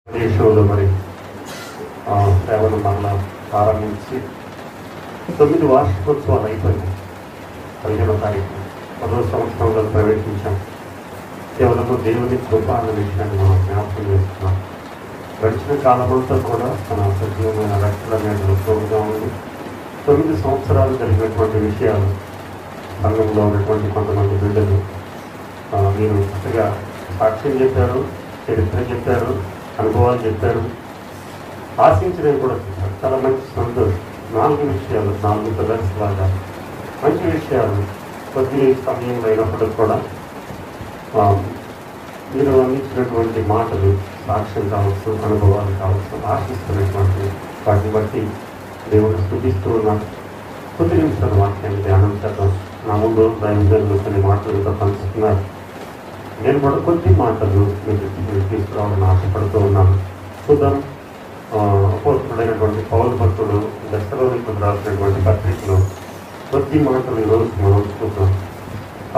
దేశంలో మరి సేవలు మరలా ప్రారంభించి 9 వార్షికోత్సవాలు అయిపోయినాయి. 15వ తారీఖు 10వ సంవత్సరంలో ప్రవేశించాం. కేవలము దేవుని కృప అన్న విషయాన్ని మనం జ్ఞాపకం చేస్తున్నాం. గడిచిన కాలమంతా కూడా తన సజీవమైన రక్షణ మీద తోడుగా ఉంది. 9 సంవత్సరాలు జరిగినటువంటి విషయాలు సంఘంలో ఉన్నటువంటి కొంతమంది బిడ్డలు మీరు చక్కగా సాక్ష్యం చెప్పారు, చరిత్ర చెప్పారు, అనుభవాలు చెప్పారు, ఆశించినవి కూడా చెప్పారు. చాలా మంచి సంతోషం. 4 విషయాలు, 4 పిల్లర్స్ లాగా మంచి విషయాలు కొద్ది సమయంలో అయినప్పటికి కూడా మీరు అందించినటువంటి మాటలు, సాక్ష్యం కావచ్చు, అనుభవాలు కావచ్చు, ఆశిస్తున్నటువంటి వాటిని బట్టి దేవుడు స్తుతిస్తూ ఉన్నారు. కొద్ది నిమిషాల వాక్యాన్ని ధ్యానం చేద్దాం. నా ముందు దైవజనులు కొన్ని మాటలతో పంచుతున్నారు. నేను కూడా కొద్ది మాటలు మీకు తీసుకురావాలని ఆశపడుతూ ఉన్నాను. చూద్దాం. అపోస్తుడైనటువంటి పౌలు భక్తుడు దశలోనికులకు రాసినటువంటి పత్రికలో కొద్ది మాటలు ఈరోజు మనం చూద్దాం.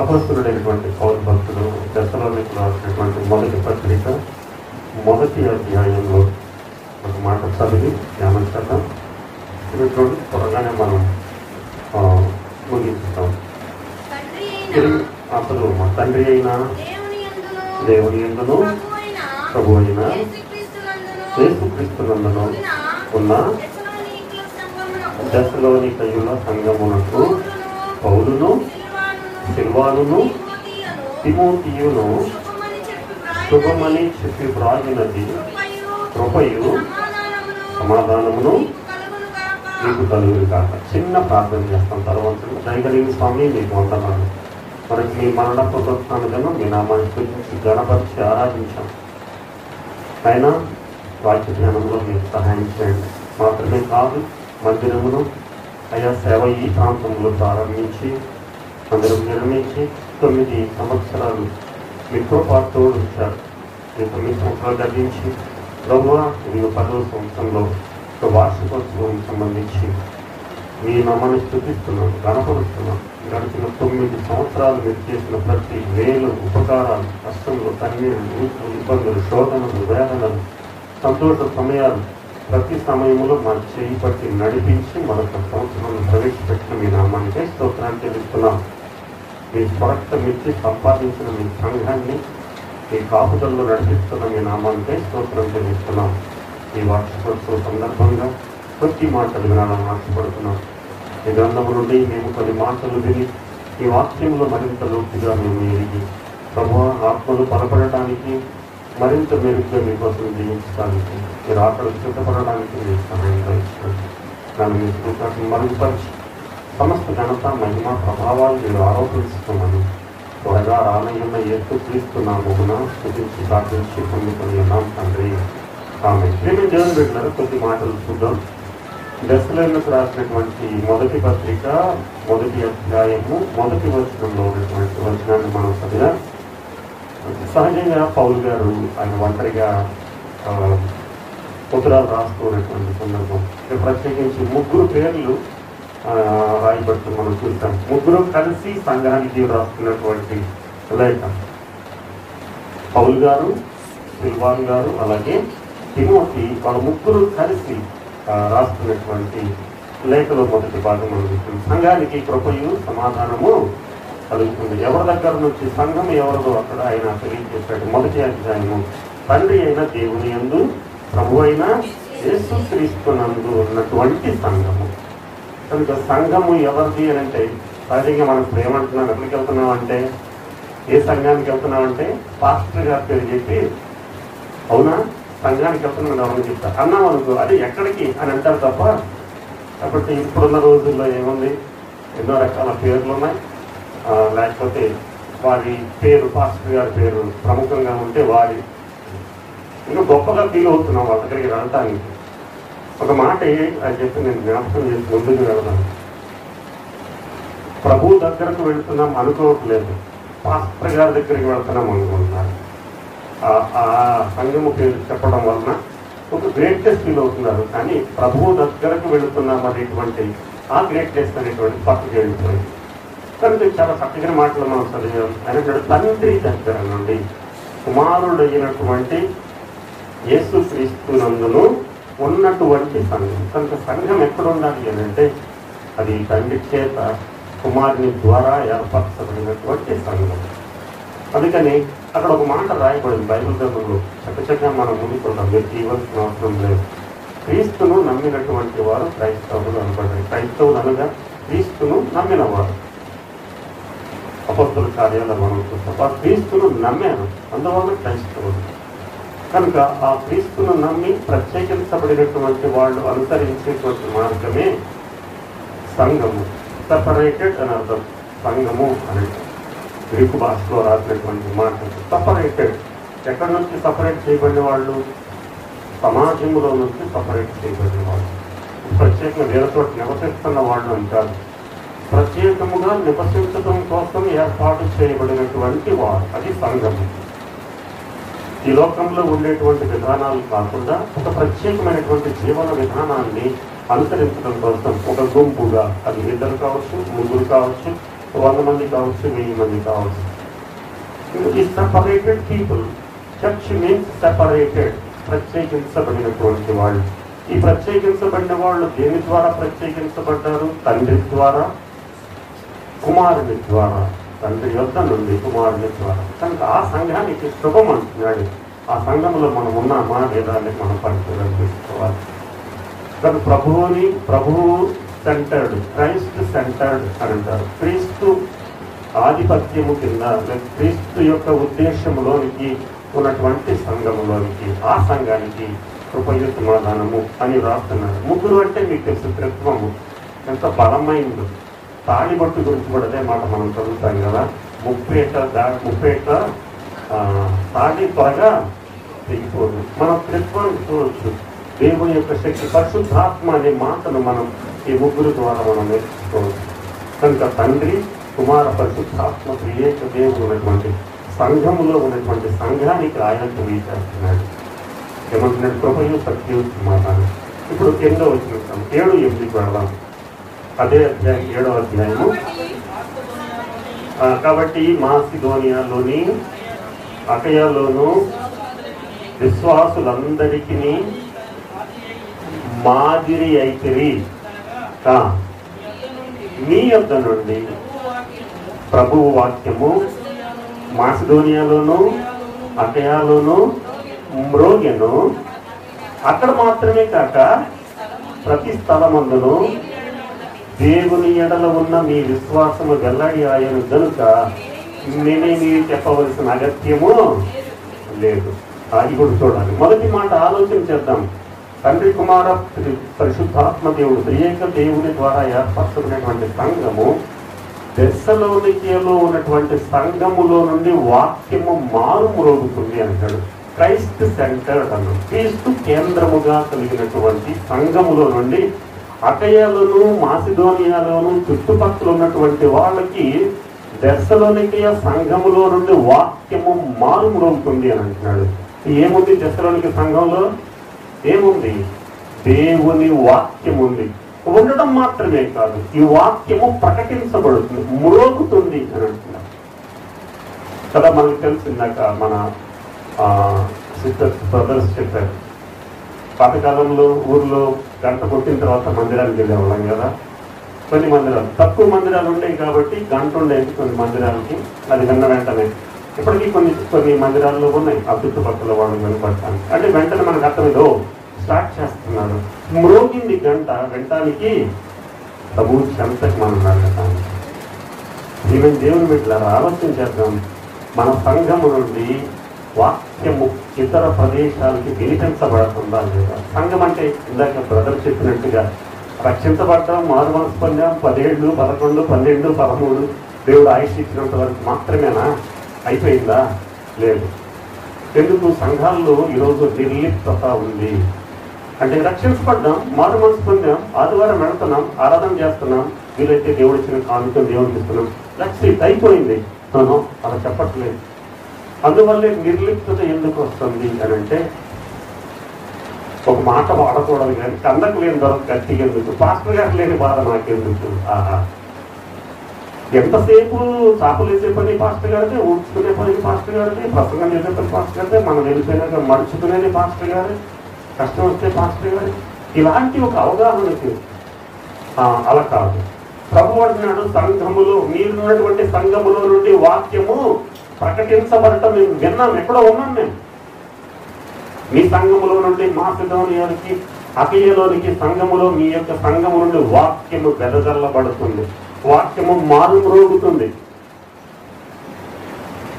అపోస్తుడైనటువంటి పౌలు భక్తుడు దశలోనికులకు రాసినటువంటి మొదటి పత్రిక 1వ అధ్యాయంలో ఒక మాట చదివి ధ్యానం చేద్దాం. ఇటువంటి త్వరగానే మనం ముగించుతాం. అసలు మా తండ్రి అయిన దేవుని యందును ప్రభు అయిన యేసుక్రీస్తునందును ఉన్న దశలోనికయుల సంఘమునకు పౌలును సిల్వానును తిమోతియును శుభమని చెప్పి వ్రాగినది కృపయు సమాధానమును మీకు కలుగురు కాక. చిన్న ప్రార్థన చేస్తాం. తర్వాత దయగలిగిన స్వామి మీకు వందనాలు. మనకి మీ మరణ పునరుత్థానం మీ నామాన్ని గురించి గణపరిచి ఆరాధించాం. అయినా వాక్య ధ్యానంలో మీకు సహాయం చేయండి. మాత్రమే కాదు, మందిరమును అయా సేవ ఈ ప్రాంతంలో ప్రారంభించి మందిరం నిర్మించి 9 సంవత్సరాలు మీ కృపతో ఉంచారు. మీ 9 సంవత్సరాలు గడించి ప్రభువా మీరు 10వ సంవత్సరంలో వార్షికోత్సవం సంబంధించి మీ నామాన్ని స్తుతిస్తున్నాం, గణపరుస్తున్నాం. గడిచిన 9 సంవత్సరాలు మీరు చేసిన ప్రతి వేలు ఉపకారాలు, కష్టంలో, కన్నీళ్ళు, ఇబ్బందులు, శోధనలు, వేదనలు, సంతోష సమయాలు, ప్రతి సమయంలో మా చేయి పట్టి నడిపించి మరొక సంవత్సరంలో ప్రవేశపెట్టిన మీ నామానికే స్తోత్రాన్ని చెల్లిస్తున్నాం. మీ స్వరక్తమిచ్చి సంపాదించిన మీ సంఘాన్ని మీ కాపుదల్లో నడిపిస్తున్న మీ నామానికే స్తోత్రం చెల్లిస్తున్నాం. ఈ వార్షికోత్సవ సందర్భంగా కొద్ది మాటలు వినాలని ఆశపడుతున్నాం. ఈ గ్రంథం నుండి మేము కొన్ని మాటలు విని ఈ వాక్యంలో మరింత లోతుగా మేము ఎరిగి ప్రభు ఆత్మలు బలపడటానికి మరింత మెరుగ్గా మీకోసం జీవించడానికి మీరు ఆకలి సిద్ధపడడానికి మీరు సహాయం ఇస్తుంది. దాన్ని మీ సూచనను మరుగుపరిచి సమస్త ఘనత, మహిమ, ప్రభావాలు మీరు ఆరోపిస్తున్నామని త్వరగా రానయ్యున్న యేసుక్రీస్తునామమున స్తుతించి సాధించి పొందుకొని ఉన్నాం తండ్రి. ఆమె దేవుని పెట్టినారు. కొద్ది మాటలు చూద్దాం. దశలోనికులకు రాసినటువంటి మొదటి పత్రిక 1వ అధ్యాయము 1వ వచనంలో ఉన్నటువంటి వచనాన్ని మనం చదివా. సహజంగా పౌలు గారు ఆయన ఒంటరిగా ఉత్తరాలు రాస్తున్నటువంటి సందర్భం. ప్రత్యేకించి 3 పేర్లు రాయబడుతుంది మనం చూస్తాం. 3 కలిసి సంఘానికి రాస్తున్నటువంటి లేఖ. పౌలు గారు, సిల్వాన్ గారు, అలాగే తిమోతి, వాళ్ళ 3 కలిసి రాస్తున్నటువంటి లేఖలో మొదటి భాగం అందుతుంది. సంఘానికి కృపయు సమాధానము కలుగుతుంది. ఎవరి దగ్గర నుంచి సంఘం ఎవరిదో అక్కడ ఆయన తెలియజేశాడు. 1వ అధ్యాయము తండ్రి అయిన దేవుని యందు ప్రభు అయిన యేసుక్రీస్తునందు ఉన్నటువంటి సంఘము. కనుక సంఘము ఎవరిది అని అంటే సహజంగా మనం ఏమంటున్నాం, ఎక్కడికి వెళ్తున్నాం అంటే, ఏ సంఘానికి వెళ్తున్నామంటే పాస్టర్ గారి పేరు చెప్పి అవునా సంఘానికి వెళ్తున్నాను ఎవరని చెప్తారు. అన్నాం అనుకో అది ఎక్కడికి అని అంటారు తప్ప. కాబట్టి ఇప్పుడున్న రోజుల్లో ఏముంది, ఎన్నో రకాల పేర్లు ఉన్నాయి. లేకపోతే వారి పేరు, పాస్టర్ గారి పేరు ప్రముఖంగా ఉంటే వారి ఇంకా గొప్పగా ఫీల్ అవుతున్నాం వాళ్ళ దగ్గరికి వెళ్ళటానికి. ఒక మాట అని చెప్పి నేను జ్ఞాపకం చేసి ముందుకు వెళ్దాను. ప్రభు దగ్గరకు వెళ్తున్నాం అనుకోవట్లేదు, పాస్టర్ గారి దగ్గరికి వెళ్తున్నాం అనుకుంటున్నారు. ఆ సంఘము పేరు చెప్పడం వలన ఒక గ్రేట్నెస్ ఫీల్ అవుతున్నారు. కానీ ప్రభువు దగ్గరకు వెళుతున్నాం అనేటువంటి ఆ గ్రేట్నెస్ అనేటువంటి పక్కకి వెళ్ళిపోయింది. కనుక చాలా చక్కగా మాటలు మనం చదివాం. ఆయన తండ్రి దగ్గర నుండి కుమారుడైనటువంటి యేసు క్రీస్తునందును ఉన్నటువంటి సంఘం. కనుక సంఘం ఎక్కడ ఉండాలి అని అంటే అది తండ్రి చేత కుమారుని ద్వారా ఏర్పరచబడినటువంటి సంఘం. అందుకని అక్కడ ఒక మాట రాయబడింది బైబిల్ గ్రంథంలో, చక్కచక్కగా మనం ముందుకుంటాం, మీరు తీయవలసిన అవసరం లేదు. క్రీస్తును నమ్మినటువంటి వారు క్రైస్తవులు అనబడ్డారు. క్రైస్తవులు అనగా క్రీస్తును నమ్మినవారు. అపొస్తలుల కార్యాలు మనం చూస్తాం, ఆ క్రీస్తును నమ్మాను, అందువల్ల క్రైస్తవులు. కనుక ఆ క్రీస్తును నమ్మి ప్రత్యేకించబడినటువంటి వాళ్ళు అనుసరించేటువంటి మార్గమే సంఘము. సెపరేటెడ్ అని అర్థం సంఘము అని గ్రీకు భాషలో రాసినటువంటి మాట. సపరేటెడ్ ఎక్కడి నుంచి సపరేట్ చేయబడిన వాళ్ళు? సమాజంలో నుంచి సపరేట్ చేయబడిన వాళ్ళు. ప్రత్యేకంగా వేరే చోట నివసిస్తున్న వాళ్ళు అంటారు. ప్రత్యేకముగా నివసించడం కోసం ఏర్పాటు చేయబడినటువంటి వారు, అది సంఘము. ఈ లోకంలో ఉండేటువంటి విధానాలు కాకుండా ఒక ప్రత్యేకమైనటువంటి జీవన విధానాన్ని అనుసరించడం కోసం ఒక గుంపుగా, అది 2 కావచ్చు, 3 కావచ్చు, 100 మంది కావచ్చు, 1000 మంది కావచ్చు. ఈ separated people. Church means separated, ప్రత్యేకించబడినటువంటి వాళ్ళు. ఈ ప్రత్యేకించబడిన వాళ్ళు దేని ద్వారా ప్రత్యేకించబడ్డారు? తండ్రి ద్వారా, కుమారుని ద్వారా. తండ్రి యొద్ద నుండి కుమారుని ద్వారా. కనుక ఆ సంఘానికి శుభం అంటున్నాడు. ఆ సంఘంలో మనం ఉన్నామా లేదా అని మనం పరిశీలన చేసుకోవాలి. కనుక ప్రభువు సెంటర్డ్, క్రైస్ట్ సెంటర్డ్ అని అంటారు. క్రీస్తు ఆధిపత్యము కింద, క్రీస్తు యొక్క ఉద్దేశంలోనికి ఉన్నటువంటి సంఘములోనికి, ఆ సంఘానికి కృపయు సమాధానము అని రాస్తున్నారు. 3 అంటే మీకు తెలుసు, త్రిత్వము ఎంత బలమైందో. తాళిబొట్టు గురించి కూడా అదే మాట మనం చదువుతాం కదా, 30 తాళి త్వరగా తెగిపోదు. మనం త్రిత్వాన్ని చూడవచ్చు. దేవుని యొక్క శక్తి, పరిశుద్ధాత్మ అనే మాటను మనం ఈ 3 ద్వారా మనం నేర్చుకోవచ్చు. కనుక తండ్రి, కుమార, పరిశుద్ధాత్మ త్రియేక దేవుడు ఉన్నటువంటి సంఘములో ఉన్నటువంటి సంఘానికి ఆయన తెలియజేస్తున్నాడు. ఏమంటున్నాడు? కృపయు సత్యు సమాధానం. ఇప్పుడు 8వ వచనం, 7, 8 వెళ్దాం. అదే అధ్యాయం, 7వ అధ్యాయము. కాబట్టి మాసిదోనియాలోని, అకయలోను విశ్వాసులందరికీ మాదిరి అయితిరి. మీ యొద్ద నుండి ప్రభువు వాక్యము మాసిదోనియాలోను, అకయలోను మ్రోగెను. అక్కడ మాత్రమే కాక ప్రతి స్థలమందును దేవుని ఎడల ఉన్న మీ విశ్వాసము వెల్లడి ఆయన గనుక నేనే మీరు చెప్పవలసిన అగత్యము లేదు. అది కూడా చూడాలి. మొదటి మాట ఆలోచన చేద్దాం. తండ్రి, కుమార, పరిశుద్ధాత్మ దేవుడు త్రియేక దేవుని ద్వారా ఏర్పరచుకునేటువంటి సంఘము, దెస్సలోనికీలో ఉన్నటువంటి సంఘములో నుండి వాక్యము మారుమ్రోగుతుంది అంటాడు. క్రైస్ట్ సెంటర్డ్ అన్నాడు. క్రీస్తు కేంద్రముగా కలిగినటువంటి సంఘములో నుండి అకయలోను, మాసిదోనియాలోను చుట్టుపక్కల ఉన్నటువంటి వాళ్ళకి దెస్సలోనికీయ సంఘములో నుండి వాక్యము మారుమ్రోగుతుంది అని అంటున్నాడు. ఏముంది దెస్సలోనికీయ సంఘంలో? ఏముంది? దేవుని వాక్యం ఉంది. ఉండడం మాత్రమే కాదు, ఈ వాక్యము ప్రకటించబడుతుంది, మ్రోగుతుంది అని అంటున్నారు కదా. మనకు తెలిసిందాక మన సిస్టర్స్, బ్రదర్స్ చెప్పారు, పాతకాలంలో ఊర్లో గంట కొట్టిన తర్వాత మందిరానికి వెళ్ళేవాళ్ళం కదా. కొన్ని మందిరాలు, తక్కువ మందిరాలు ఉండేవి కాబట్టి గంట ఉండేది కొన్ని మందిరాలకి, అది విన్న వెంటనే. ఇప్పటికీ కొన్ని మందిరాల్లో ఉన్నాయి ఆ చుట్టుపక్కల వాళ్ళు వినపడటానికి. అంటే వెంటనే మనకు అర్థమైందో స్టార్ట్ చేస్తున్నారు. మ్రోగింది గంట వినటానికి, ప్రభు చెంతకి మనం వెళ్ళటానికి. ఈవెన్ దేవుని బిడ్డలారా, ఆలోచన చేద్దాం. మన సంఘము నుండి వాక్యము ఇతర ప్రదేశాలకి వినిపించబడుతుందా లేదా? సంఘం అంటే ఇందాక బ్రదర్ చెప్పినట్టుగా రక్షించబడ్డాం, మారు మనసు పొందాం, 10 ఏళ్ళు, 11, 12, 13 దేవుడు ఆయుష్ ఇచ్చినంత వరకు మాత్రమేనా? అయిపోయిందా? లేదు. ఎందుకు? సంఘాల్లో ఈరోజు నిర్లిప్తత ఉంది. అంటే రక్షించబడ్డాం, మారు మనసు పొందాం, ఆదివారం వెళుతున్నాం, ఆరాధన చేస్తున్నాం, వీలైతే దేవుడు ఇచ్చిన కానుకను దేవుడికి ఇస్తున్నాం, లక్ష్యం అయిపోయింది. అలా చెప్పట్లేదు. అందువల్లే నిర్లిప్తత ఎందుకు వస్తుంది అని అంటే, ఒక మాట వాడకూడదు కానీ కన్నకు లేని దొరక గట్టి ఎందుకు, పాస్టర్ గారు లేని బాధ నాకెందుకు. ఎంతసేపు చాపలు వేసే పని పాస్టర్ గారిదే, ఊడ్చుకునే పని పాస్టర్ గారిదే, ప్రసంగం చేసే పని పాస్టర్ గారిదే, మనం వెళ్ళిపోయినాక మడుచుకునేది పాస్టర్ గారి, కష్టం వస్తే పాస్టర్ గారి. ఇలాంటి ఒక అవగాహనకి అలా కాదు. ప్రభు అంటున్నాడు, సంఘములో మీరున్నటువంటి సంఘములో నుండి వాక్యము ప్రకటించబడటం మేము విన్నాం, ఎక్కడో ఉన్నాం మేము. మీ సంఘములో నుండి మాసిదోనియానికి, అకయలోనికి సంఘములో మీ యొక్క సంఘము నుండి వాక్యము వెదజల్లబడుతుంది, వాక్యము మారుమ్రోగుతుంది.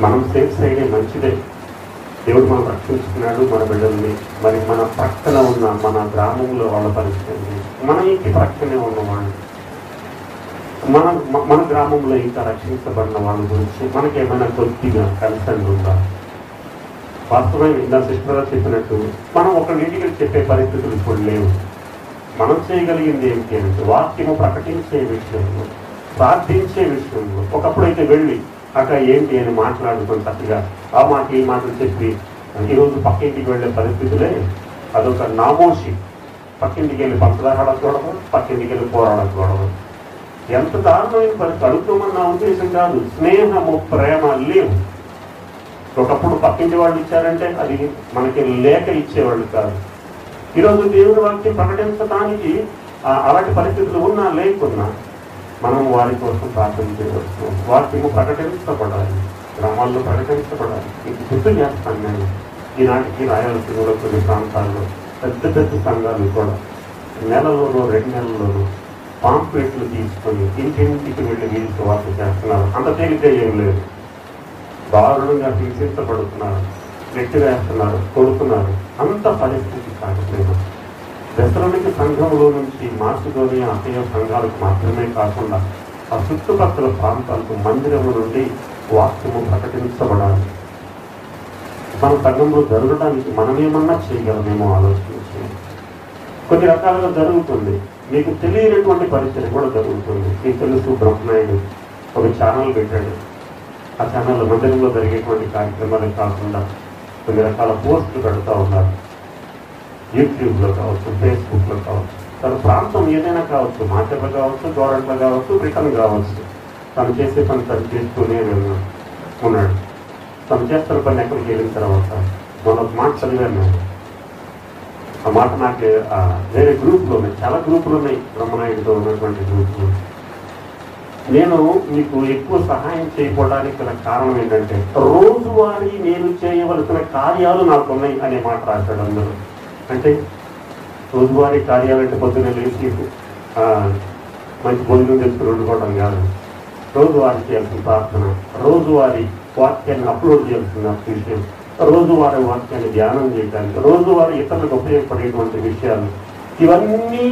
మనం సేఫ్ సైడే మంచిదే. దేవుడు మనం రక్షించుకున్నాడు మన బిడ్డల్ని. మరి మన ప్రక్కన ఉన్న మన గ్రామంలో వాళ్ళ పరిస్థితి, మన ఇంటి ప్రక్కనే ఉన్నవాళ్ళు, మన గ్రామంలో ఇంకా రక్షించబడిన వాళ్ళ గురించి మనకేమైనా కొద్దిగా కన్సర్న్ ఉందా? వాస్తవమైన ఇందా సిస్టర్ చెప్పినట్టు మనం ఒకరింటికి చెప్పే పరిస్థితులు ఇప్పుడు లేవు. మనం చేయగలిగింది ఏంటి అంటే వాక్యము ప్రకటించే విషయంలో, ప్రార్థించే విషయంలో. ఒకప్పుడైతే వెళ్ళి అక్కడ ఏంటి అని మాట్లాడుకుని చక్కగా ఆ మాట ఈ మాటలు చెప్పి ఈరోజు పక్కింటికి వెళ్ళే పరిస్థితులే అదొక నామోషి. పక్కింటికి వెళ్ళి పంచదార అడగకూడదు, పక్కింటికి వెళ్ళి పోరాడకూడదు. ఎంత దారుణమైన పరిస్థితి. అడుగుతామని నా ఉద్దేశం కాదు, స్నేహము ప్రేమ లేవు. ఒకప్పుడు పక్కింటి వాళ్ళు ఇచ్చారంటే అది మనకి లేక ఇచ్చేవాళ్ళు కాదు. ఈరోజు దేవుని వాక్యం ప్రకటించడానికి అలాంటి పరిస్థితులు ఉన్నా లేకున్నా మనం వారి కోసం ప్రార్థన చేయవచ్చు. వాక్యము ప్రకటించబడాలి, గ్రామాల్లో ప్రకటించబడాలి. ఇది గుర్తు చేస్తాను నేను. ఈనాటికి రాయలసీమలో కొన్ని ప్రాంతాల్లో పెద్ద పెద్ద సంఘాలు కూడా నెలలోనూ 2 నెలల్లోనూ పాంప్లెట్లు తీసుకొని ఇంటింటికి వెళ్ళి వీళ్ళకి వార్త చేస్తున్నారు. అంత తేలిక ఏం లేదు. దారుణంగా హింసించబడుతున్నారు, నెట్టి వేస్తున్నారు, కొడుతున్నారు. అంత పరిస్థితి కాకపోయినా దశలోనికి సంఘంలో నుంచి మాసిదోనియా, అకయ సంఘాలకు మాత్రమే కాకుండా ఆ చుట్టుపక్కల ప్రాంతాలకు మందిరము నుండి వాక్యము ప్రకటించబడాలి. మన సంఘంలో జరగడానికి మనమేమన్నా చేయగలమేమో ఆలోచించి కొన్ని రకాలుగా జరుగుతుంది. మీకు తెలియనటువంటి పరిచయం కూడా జరుగుతుంది. మీకు తెలుసు, బ్రహ్మనాయుడు ఒక ఛానల్ పెట్టాడు. ఆ ఛానల్ మందిరంలో జరిగేటువంటి కార్యక్రమాలే కాకుండా కొన్ని రకాల పోస్టులు పెడతా ఉన్నారు. యూట్యూబ్లో కావచ్చు, ఫేస్బుక్లో కావచ్చు, తన ప్రాంతం ఏదైనా కావచ్చు, మాచర్లు కావచ్చు, గోరంట్లు కావచ్చు, బ్రిటన్ కావచ్చు, తను చేసే పని తను చేస్తూనే ఉన్నాడు. తను చేస్తున్న పని ఎక్కడికి వెళ్ళిన తర్వాత మనకు మాట చదివాను. ఆ మాట నాకు వేరే గ్రూపులు ఉన్నాయి, చాలా గ్రూపులు ఉన్నాయి బ్రహ్మనాయుడితో ఉన్నటువంటి గ్రూపులు. నేను మీకు ఎక్కువ సహాయం చేయకపోవడానికి గల కారణం ఏంటంటే రోజువారీ నేను చేయవలసిన కార్యాలు నాకు ఉన్నాయి అనే మాట రాశాడు అందరూ. అంటే రోజువారీ కార్యాలంటే పొద్దున్న లేచి మంచి భోజనం తెచ్చుకుని వండుకోవడం కాదు. రోజువారీ చేయాల్సిన ప్రార్థన, రోజువారీ వాక్యాన్ని అప్లోడ్ చేయాల్సిన విషయం, రోజువారీ వాక్యాన్ని ధ్యానం చేయడానికి, రోజువారీ ఇతరులకు ఉపయోగపడేటువంటి విషయాలు, ఇవన్నీ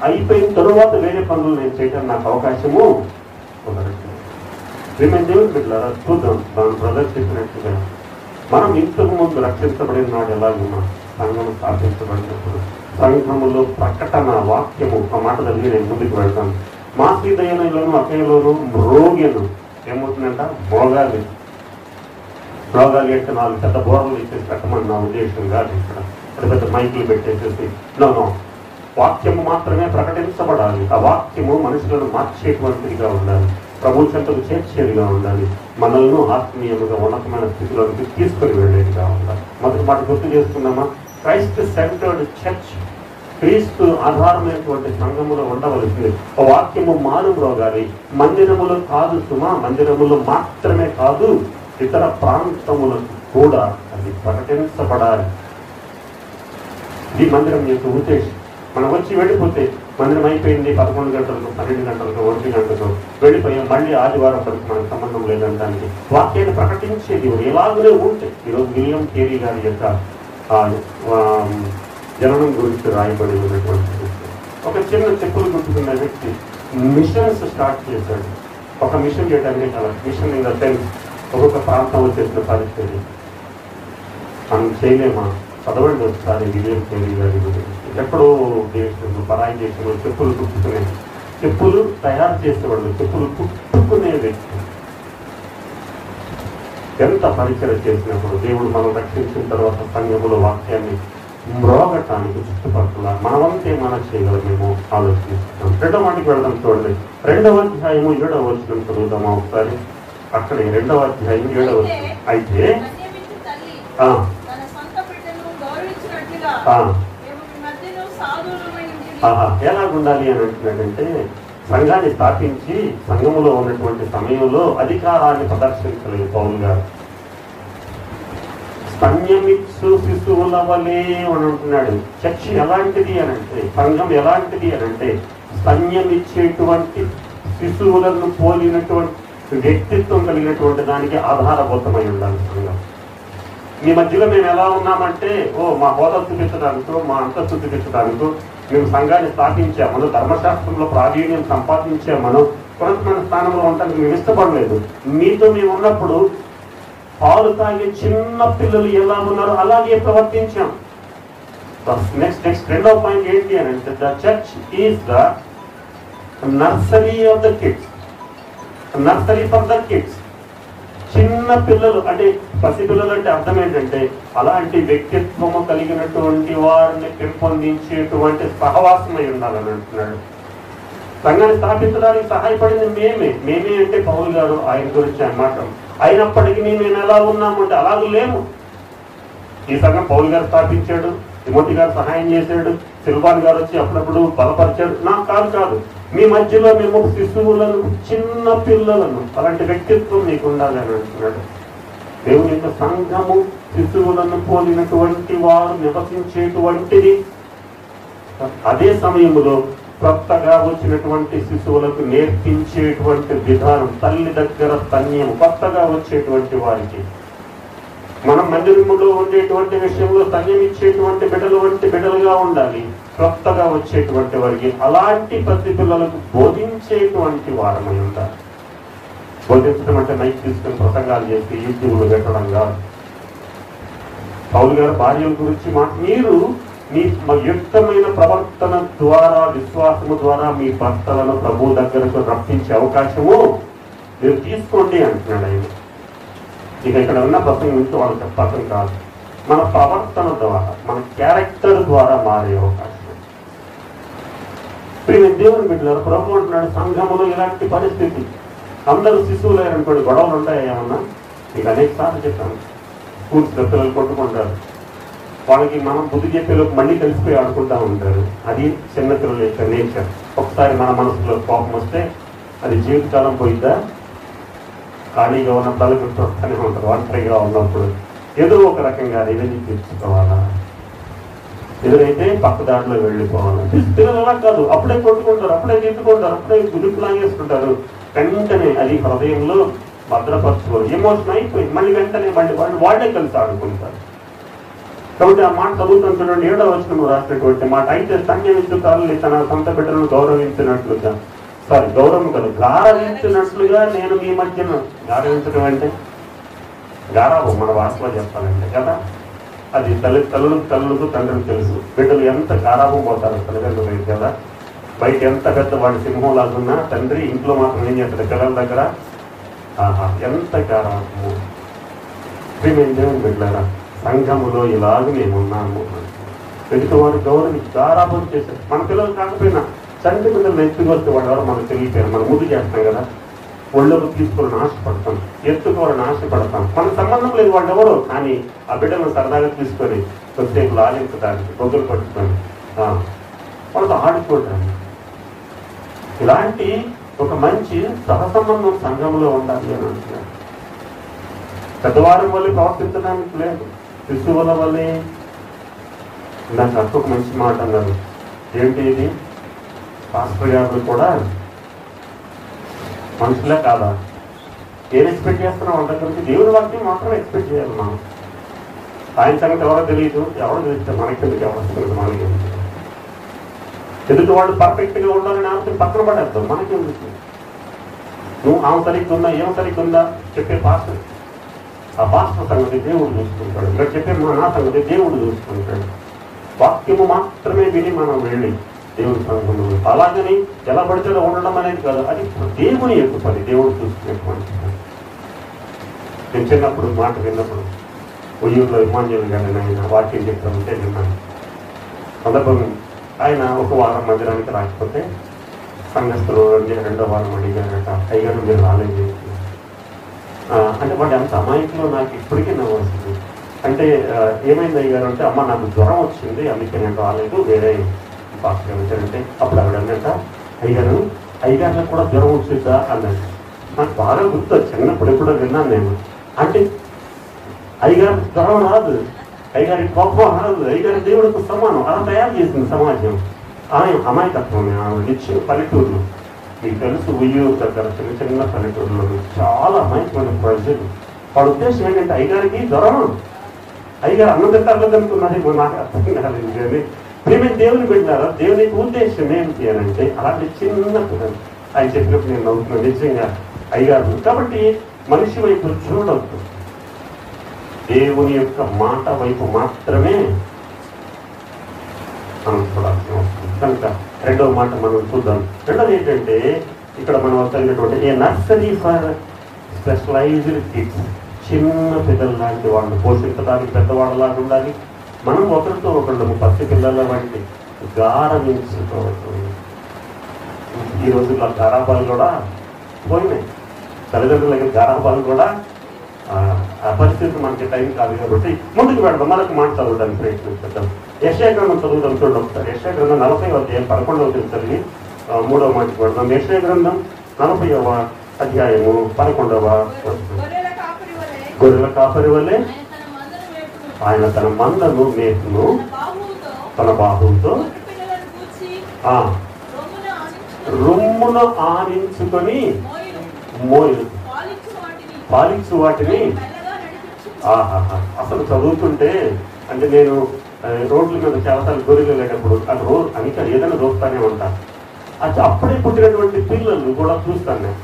అయిపోయిన తరువాత వేరే పనులు నేను చేయడానికి నాకు అవకాశము కుదరట్లేదు. దేవుని బిడ్డలారా, చూద్దాం. దాని బ్రదర్ చెప్పినట్టుగా మనం ఇంతకు ముందు రక్షించబడిన నాడు ఎలా ఉన్నాం, సంఘం స్థాపించబడినప్పుడు సంఘములో ప్రకటన వాక్యము, ఆ మాట జరిగి నేను ముందుకు వెళ్తాను. మాసిదోనియాలోను అకయలోను మ్రోగెను. ఏమవుతుందంట? మోగాలి. మోగాలి అంటే 4 పెద్ద బోర్లు ఇచ్చేసి పెట్టమని నా ఉద్దేశం కాదు. ఇక్కడ పెద్ద పెద్ద మైకులు పెట్టేసేసి నో, వాక్యము మాత్రమే ప్రకటించబడాలి. ఆ వాక్యము మనుషులను మార్చేటువంటిదిగా ఉండాలి, ప్రభు చెంతకు చేర్చేదిగా ఉండాలి, మనల్ని ఆత్మీయముగా ఉన్నతమైన స్థితిలోకి తీసుకొని వెళ్ళేదిగా ఉండాలి. మొదటి మాట గుర్తు చేసుకున్నామా? క్రైస్ట్ సెంటర్డ్ చర్చ్, క్రీస్తు ఆధారమైనటువంటి సంఘములో ఉండవలసింది. ఆ వాక్యము మారుమ్రోగాలి. మందిరములో కాదు సుమా, మందిరములో మాత్రమే కాదు, ఇతర ప్రాంతములకు కూడా అది ప్రకటించబడాలి. ఇది మందిరం యొక్క ఉద్దేశం. మనం వచ్చి వెళ్ళిపోతే మందిరం అయిపోయింది 11 గంటలకు, 12 గంటలకు, 1 గంటలకు వెళ్ళిపోయాం, మళ్ళీ ఆదివారం వరకు మనకు సంబంధం లేదంటానికి వాక్యాన్ని ప్రకటించేది ఎలాగనే ఉంటే. ఈరోజు విలియం కేరీ గారి యొక్క జననం గురించి రాయబడి ఉన్నటువంటి ఒక చిన్న చెప్పులు గుర్తుకున్న వ్యక్తి మిషన్స్ స్టార్ట్ చేశాడు. ఒక మిషన్ చేయడానికి చాలా మిషన్ ఇన్ ద సెన్స్ ఒక్కొక్క ప్రాంతం వచ్చేసిన పరిస్థితి మనం చేయలేమా? చదవండి ఒకసారి విలియం కేరీ గారి గురించి. ఎక్కడో దేశంలో, పరాయి దేశంలో చెప్పులు కుట్టుకునే, చెప్పులు తయారు చేసేవాళ్ళు, చెప్పులు కుట్టుకునే వ్యక్తి ఎంత పరిచయం చేసినప్పుడు దేవుడు మనం రక్షించిన తర్వాత సంఘములో వాక్యాన్ని మ్రోగటానికి చుట్టుపక్కల మనమంతే మనం చేయగలమేమో ఆలోచిస్తాం. రెండవ మాటకి వెళ్దాం చూడండి. 2వ అధ్యాయము 7వ వచనం చదువుతామా ఒకసారి. అక్కడే 2వ అధ్యాయం 7వ వచనం. అయితే ఎలాగుండాలి అని అంటున్నాడంటే, సంఘాన్ని స్థాపించి సంఘములో ఉన్నటువంటి సమయంలో అధికారాన్ని ప్రదర్శించలేదు పౌలు గారు. స్తన్యమిచ్చు శిశువుల వలే అని అంటున్నాడు. చర్చి ఎలాంటిది అని అంటే, సంఘం ఎలాంటిది అని అంటే, స్తన్యమిచ్చేటువంటి శిశువులను పోలినటువంటి వ్యక్తిత్వం కలిగినటువంటి దానికి ఆధారభూతమై ఉండాలి సంఘం. మీ మధ్యలో మేము ఎలా ఉన్నామంటే, మా హోదా చూపించడానికో మా అంతస్తు చూపించడానికో మేము సంఘాన్ని స్థాపించామను, ధర్మశాస్త్రంలో ప్రావీణ్యం సంపాదించామను, కొంతమంది స్థానంలో ఉండడానికి మేము ఇష్టపడలేదు. మీతో మేము ఉన్నప్పుడు పాలు తాగే చిన్న పిల్లలు ఎలా ఉన్నారో అలాగే ప్రవర్తించాం. నెక్స్ట్ రెండవ పాయింట్ ఏంటి అని అంటే, the church is the nursery of the kids. Nursery for the kids. చిన్న పిల్లలు అంటే పసిపిల్లలు అంటే అర్థం ఏంటంటే, అలాంటి వ్యక్తిత్వము కలిగినటువంటి వారిని పెంపొందించేటువంటి సహవాసమై ఉండాలని అంటున్నాడు. సంఘాన్ని స్థాపించడానికి సహాయపడింది మేమే అంటే పౌలు గారు ఆయన గురించి అన్నమాట. అయినప్పటికీ మేము ఎలా ఉన్నామంటే అలాగే లేము. ఈ సంఘం పౌలు గారు స్థాపించాడు, తిమోతి గారు సహాయం చేశాడు, సిల్వాన్ గారు వచ్చి అప్పుడప్పుడు బలపరిచాడు. నాకు కాదు, మీ మధ్యలో మేము శిశువులను, చిన్న పిల్లలను, అలాంటి వ్యక్తిత్వం మీకు ఉండాలి అని అంటున్నాడు. దేవుని యొక్క సంఘము శిశువులను పోలినటువంటి వారు నివసించేటువంటిది. అదే సమయంలో కొత్తగా వచ్చినటువంటి శిశువులకు నేర్పించేటువంటి విధానం, తల్లి దగ్గర స్తన్యం, కొత్తగా వచ్చేటువంటి వారికి మనం మందిరములో ఉండేటువంటి విషయంలో స్తన్యం ఇచ్చేటువంటి బిడ్డలు వంటి బిడ్డలుగా ఉండాలి. కొత్తగా వచ్చేటువంటి వారికి అలాంటి ప్రతి పిల్లలకు బోధించేటువంటి వారమై ఉండాలి. బోధించడం అంటే మైక్ తీసుకుని ప్రసంగాలు చేసి యూట్యూబ్లో పెట్టడం కాదు. పౌలు గారు భార్యల గురించి మీరు మీ యుక్తమైన ప్రవర్తన ద్వారా, విశ్వాసము ద్వారా మీ భర్తలను ప్రభు దగ్గరకు రప్పించే అవకాశము మీరు తీసుకోండి అంటున్నాడు ఆయన. ఇక ఇక్కడ ఉన్న ప్రసంగం నుంచి వాళ్ళు చెప్పడం కాదు, మన ప్రవర్తన ద్వారా, మన క్యారెక్టర్ ద్వారా మారే అవకాశం. దేవుని బిడ్డలారా, ప్రభు అంటున్నాడు సంఘములో ఇలాంటి పరిస్థితి. అందరూ శిశువులు అనుకోండి, గొడవలు ఉంటాయి ఏమన్నా. మీకు అనేక సార్లు చెప్పాను, స్కూల్స్ పిల్లలు కొట్టుకుంటారు. వాళ్ళకి మనం బుద్ధి చెప్పేలోకి మళ్ళీ కలిసిపోయి ఆడుకుంటూ ఉంటారు. అది చిన్నపిల్లల యొక్క నేచర్. ఒకసారి మన మనసులో కోపం వస్తే అది జీవితకాలం పోయిద్దా? ఖాళీగా ఉన్నప్పుడు అలా గుర్తొస్తూనే ఉంటారు. ఒంటరిగా ఉన్నప్పుడు ఏదో ఒక రకంగా రివెంజ్ తీర్చుకోవాలా, ఎదురైతే పక్క దాంట్లో వెళ్ళిపోవాలి. పిల్లలు అలా కాదు, అప్పుడే కొట్టుకుంటారు, అప్పుడే తిట్టుకుంటారు, అప్పుడే గుడిపు లాగేసుకుంటారు. వెంటనే అది హృదయంలో భద్రపరచుకోరు. ఎమోషన్ అయిపోయింది, మళ్ళీ వెంటనే వాళ్ళే కలిసి ఆడుకుంటారు. కాబట్టి ఆ మాట చదువుతాం చూడండి, 7వ వచనంలో రాసినటువంటి మాట. అయితే స్తన్యమిచ్చు తల్లి తన సొంత బిడ్డలను గౌరవించినట్లుగా, గౌరవం కాదు, గారవించినట్లుగా నేను మీ మధ్యన. గారవించడం అంటే గారాబం, మన భాషలో చెప్పాలంటే కదా. అది తల్లులకు తండ్రికి తెలుసు. బిడ్డలు ఎంత గారాబం పోతారు తల్లిదండ్రులు కదా. బయట ఎంత పెద్ద వాడి సింహం లాగున్నా తండ్రి ఇంట్లో మాత్రం ఏం చేస్తాడు పిల్లల దగ్గర? ఎంత గారాబము. మేము దేవుని బిడ్డలారా, సంఘములో ఇలాగ మేము ఉన్నాము. ఎదుటి వారు గారాబం చేశారు. మన పిల్లలు కాకపోయినా చంటి పిల్లలు ఎత్తుకు వస్తే వాడు ఎవరో మనకు తెలియపోయారు. మనం ముందు చేస్తాం కదా, ఒళ్ళోకి తీసుకుని ఆశపడతాం, ఎత్తుకోవాలని ఆశపడతాం. మనకు సంబంధం లేదు వాళ్ళు ఎవరో, కానీ ఆ బిడ్డలను సరదాగా తీసుకొని కొద్దిసేపు లాలించడానికి గొగ్గులు పట్టుకొని వాళ్ళతో ఆడుకోవడానికి. ఇలాంటి ఒక మంచి సహసంబంధం సంఘంలో ఉండాలి అని అంటున్నారు. పెద్దవారం వల్లే ప్రవర్తించడానికి లేదు, శిశువుల వల్లే. నాకు అక్క ఒక మంచి మాట అన్నారు. ఏంటి ఇది? పాస్టర్ గారు కూడా మనుషులే కాదా? ఏం ఎక్స్పెక్ట్ చేస్తున్నాం వాళ్ళ దగ్గరికి? దేవుడి వాక్యం మాత్రం ఎక్స్పెక్ట్ చేయాలి మనం. ఆయన సంగతి ఎవరో తెలియదు, ఎవరో తెలిస్తే మనకి తెలియదు, ఎవరో తెలియదు మనకి. ఎదుటి వాళ్ళు పర్ఫెక్ట్గా ఉండాలని ఆలోచన పక్కన పడేస్తాం. మనకి ఎందుకు? నువ్వు ఆమె సరిగ్గా ఉందా, ఏం సరిగ్గా ఉందా చెప్పే పాస్టర్, ఆ పాస్టర్ సంగతి దేవుడు చూసుకుంటాడు. ఇక్కడ చెప్పే నా సంగతి దేవుడు చూసుకుంటాడు. వాక్యము మాత్రమే విని మనం వెళ్ళి దేవుడి సంఘంలో అలాగని ఎలా పడితే ఉండడం అనేది కాదు. అది దేవుని యొక్క పని, దేవుడు చూసుకునేటువంటి. నేను చిన్నప్పుడు మాట విన్నప్పుడు ఉయ్యూరులో ఇమాన్యుల్ గారిని ఆయన వాక్యం చెప్తానంటే విన్నాను. సందర్భం ఆయన ఒక వారం మందిరానికి రాకపోతే సంఘస్థులు రెండో వారం అడిగారట, అయ్యారు మీరు రాలేదు అంటే వాడు ఎంత అమాయకులో నాకు ఇప్పటికీ నవ్వు వస్తుంది. అంటే ఏమైంది అయ్యారు అంటే, అమ్మ నాకు జ్వరం వచ్చింది అందుకే నేను రాలేదు, వేరే పాస్టర్ వచ్చారంటే అప్పుడు ఆవిడ అన్నట, అయ్యగారికి కూడా జ్వరం వచ్చిందా అన్నట్టు. నాకు బాగా గుర్తు, చిన్నప్పుడు ఎప్పుడో విన్నాను నేను. అంటే అయ్యగారికి జ్వరం రాదు, అయ్యగారికి కోపం రాదు, అయ్యగారి దేవుడికి సమానం, అలా తయారు చేసింది సమాజం. ఆమె అమాయకత్వం ఆమె ఇచ్చిన పల్లెటూరులో, మీకు తెలుసు ఉయ్యూరు దగ్గర చిన్న చిన్న పల్లెటూరులో చాలా అమాయకమైన ప్రజలు. వాడి ఉద్దేశం ఏంటంటే అయ్యగారికి జ్వరం, అయ్యగారు అన్నం తింటారు అనుకున్నది నాకు అర్థం కాలేదు. కానీ ప్రేమే దేవుని పెట్టారా, దేవునికి ఉద్దేశం ఏంటి అని అంటే అలాంటి చిన్న పిల్లలు ఆయన చెప్పినప్పుడు నేను నవ్వుతున్నాను నిజంగా అయ్యగారు. కాబట్టి మనిషి వైపు చూడవద్దు, దేవుని యొక్క మాట వైపు మాత్రమే మనం చూడాల్సిన వస్తుంది. కనుక రెండవ మాట మనం చూద్దాం. రెండవది ఏంటంటే ఇక్కడ మనం చదివినటువంటి ఏ నర్సరీ ఫర్ స్పెషలైజ్డ్ కిడ్స్, చిన్న పిల్లలు లాంటి వాళ్ళని పోషించడానికి పెద్దవాళ్ళలాగా ఉండాలి. మనం ఒకరితో ఒకళ్ళు పసి పిల్లల వంటి గారవించుకోవచ్చు. ఈ రోజుల్లో గారాబాలు కూడా పోయినాయి, తల్లిదండ్రుల దగ్గర గారాబాలు కూడా ఆ పరిస్థితి మనకి టైం కాదు. కాబట్టి ముందుకు పెడదాం, మనకు మాట చదవడానికి ప్రయత్నించడం. యెషయా గ్రంథం చదువుతాం చూడండి ఒకసారి. యెషయా గ్రంథం 40వ అధ్యాయం 11వ చదివి 3వ మాటకి పెడదాం. యెషయా గ్రంథం 40వ అధ్యాయము 11వ వచనం. గొర్రెల కాపరి వలె ఆయన తన మందను మేపును, తన బాహువుతో రొమ్మును ఆనించుకొని మోయు, పాలించు వాటిని. అసలు చదువుతుంటే అంటే నేను రోడ్ల మీద చాలాసార్లు గొర్రెలు వెళ్ళేటప్పుడు అది రోజు అనిక ఏదైనా దోస్తానే ఉంటాను. అది అప్పుడే పుట్టినటువంటి పిల్లలు కూడా చూస్తాను నేను.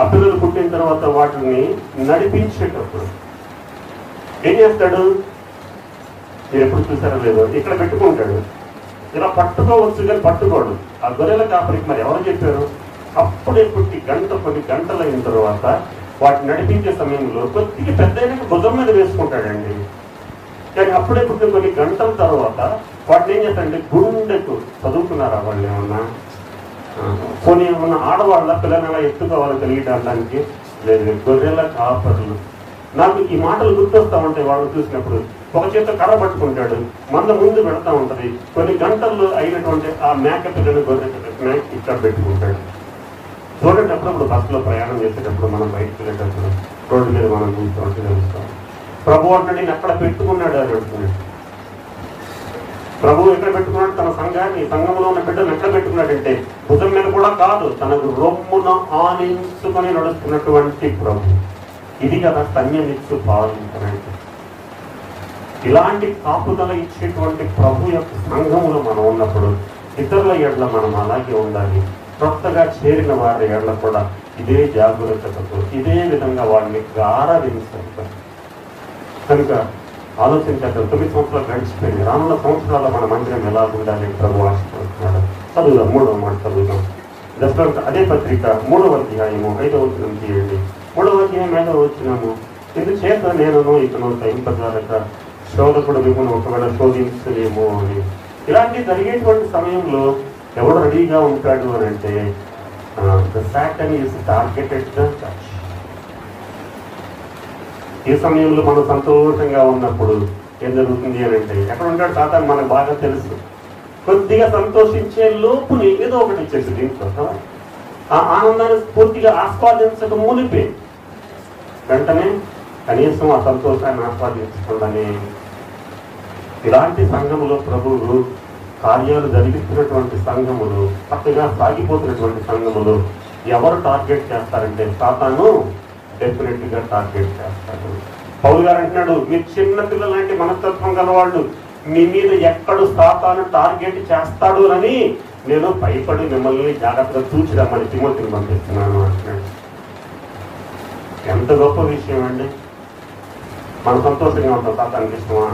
ఆ పిల్లలు పుట్టిన తర్వాత వాటిని నడిపించేటప్పుడు ఏం చేస్తాడు, మీరు ఎప్పుడు చూసారో లేదో, ఇక్కడ పెట్టుకుంటాడు, ఇలా పట్టుకోవచ్చు కానీ పట్టుకోడు. ఆ గొర్రెల కాపరికి మరి ఎవరు చెప్పారు, అప్పుడే పుట్టి కొన్ని గంటలు అయిన తర్వాత వాటిని నడిపించే సమయంలో కొద్దిగా పెద్ద భుజం మీద వేసుకుంటాడండి. కానీ అప్పుడే పుట్టిన కొన్ని గంటల తర్వాత వాటిని ఏం చేస్తాడంటే గుండెకు, చదువుకున్నారా వాళ్ళు ఏమన్నా, కొన్ని ఏమన్నా ఆడవాళ్ళ పిల్లలు ఎలా ఎత్తుకోవాలని తెలియడానికి లేదు. గొర్రెల కాపర్లు. నాకు ఈ మాటలు గుర్తొస్తా ఉంటాయి వాళ్ళు చూసినప్పుడు. ఒక చేత కర్ర పట్టుకుంటాడు, మంద ముందు పెడతా ఉంటది, కొన్ని గంటల్లో అయినటువంటి ఆ మేక పిల్లని గొర్రె మేక ఇక్కడ పెట్టుకుంటాడు. చూడండి అప్పుడప్పుడు బస్సులో ప్రయాణం చేసేటప్పుడు మనం బయటకు వెళ్ళేటప్పుడు రోడ్డు మీద మనం చూస్తూ తెలుస్తాం. ప్రభు అంటే నేను ఎక్కడ పెట్టుకున్నాడు అని అంటున్నాడు. ప్రభు ఎక్కడ పెట్టుకున్నాడు, తన సంఘంలో ఉన్న బిడ్డను ఎక్కడ పెట్టుకున్నాడంటే భుజం మీద కూడా కాదు, తనకు రొమ్మున ఆనించుకొని నడుస్తున్నటువంటి ప్రభు. ఇది కదా సన్యమిచ్చు పాలించనంటే. ఇలాంటి కాపుదల ఇచ్చేటువంటి ప్రభు యొక్క సంఘములో మనం ఉన్నప్పుడు ఇతరుల ఎడ్ల మనం అలాగే ఉండాలి. కొత్తగా చేరిన వారి ఎడ్ల కూడా ఇదే జాగ్రత్తతో ఇదే విధంగా వాళ్ళని గారవించాలి. కనుక ఆలోచించాలి. 9 సంవత్సరాలు గడిచిపోయింది, రానున్న సంవత్సరాల్లో మన మందిరం ఎలా ఉండాలి ప్రభు ఆశిస్తున్నాడు. చదువుదాం, 3వ మాట చదువుదాం. అదే పత్రిక 3వ అధ్యాయము 5వ వచనం తీయండి. 3వ అధ్యాయం 5వ వచనము. ఇందుచేత నేను ఇతను సహింపజాలక శోధకుడు మిమ్మల్ని ఒకవేళ శోధించలేమో అని. ఇలాంటి జరిగేటువంటి సమయంలో ఎవడు రెడీగా ఉంటాడు అని అంటే the Satan is targeted the church. ఈ సమయంలో మనం సంతోషంగా ఉన్నప్పుడు ఏం జరుగుతుంది అని అంటే ఎక్కడ ఉంటాడు సాతాను మనకు బాగా తెలుసు. కొద్దిగా సంతోషించే లోపుని ఏదో ఒకటి ఇచ్చేసి దీంట్లో ఆ ఆనందాన్ని పూర్తిగా ఆస్వాదించక మునిపే వెంటనే కనీసం ఆ సంతోషాన్ని ఆస్వాదించకుండానే ఇలాంటి సంఘములో ప్రభువు కార్యాలు జరిగిస్తున్నటువంటి సంఘములు, చక్కగా సాగిపోతున్నటువంటి సంఘములు ఎవరు టార్గెట్ చేస్తారంటే సాతాను డెఫినెట్ గా టార్గెట్ చేస్తాడు. పౌలు గారు అంటున్నాడు, మీరు చిన్న పిల్లలాంటి మనస్తత్వం గలవాళ్ళు, మీ మీద ఎక్కడు సాతాను టార్గెట్ చేస్తాడు అని నేను భయపడి మిమ్మల్ని జాగ్రత్తగా చూచిరమ్మని తిమోతిని పంపిస్తున్నాను అంటున్నాడు. ఎంత గొప్ప విషయం అండి. మనం సంతోషంగా ఉంటాం, సాతానికి ఇష్టమా?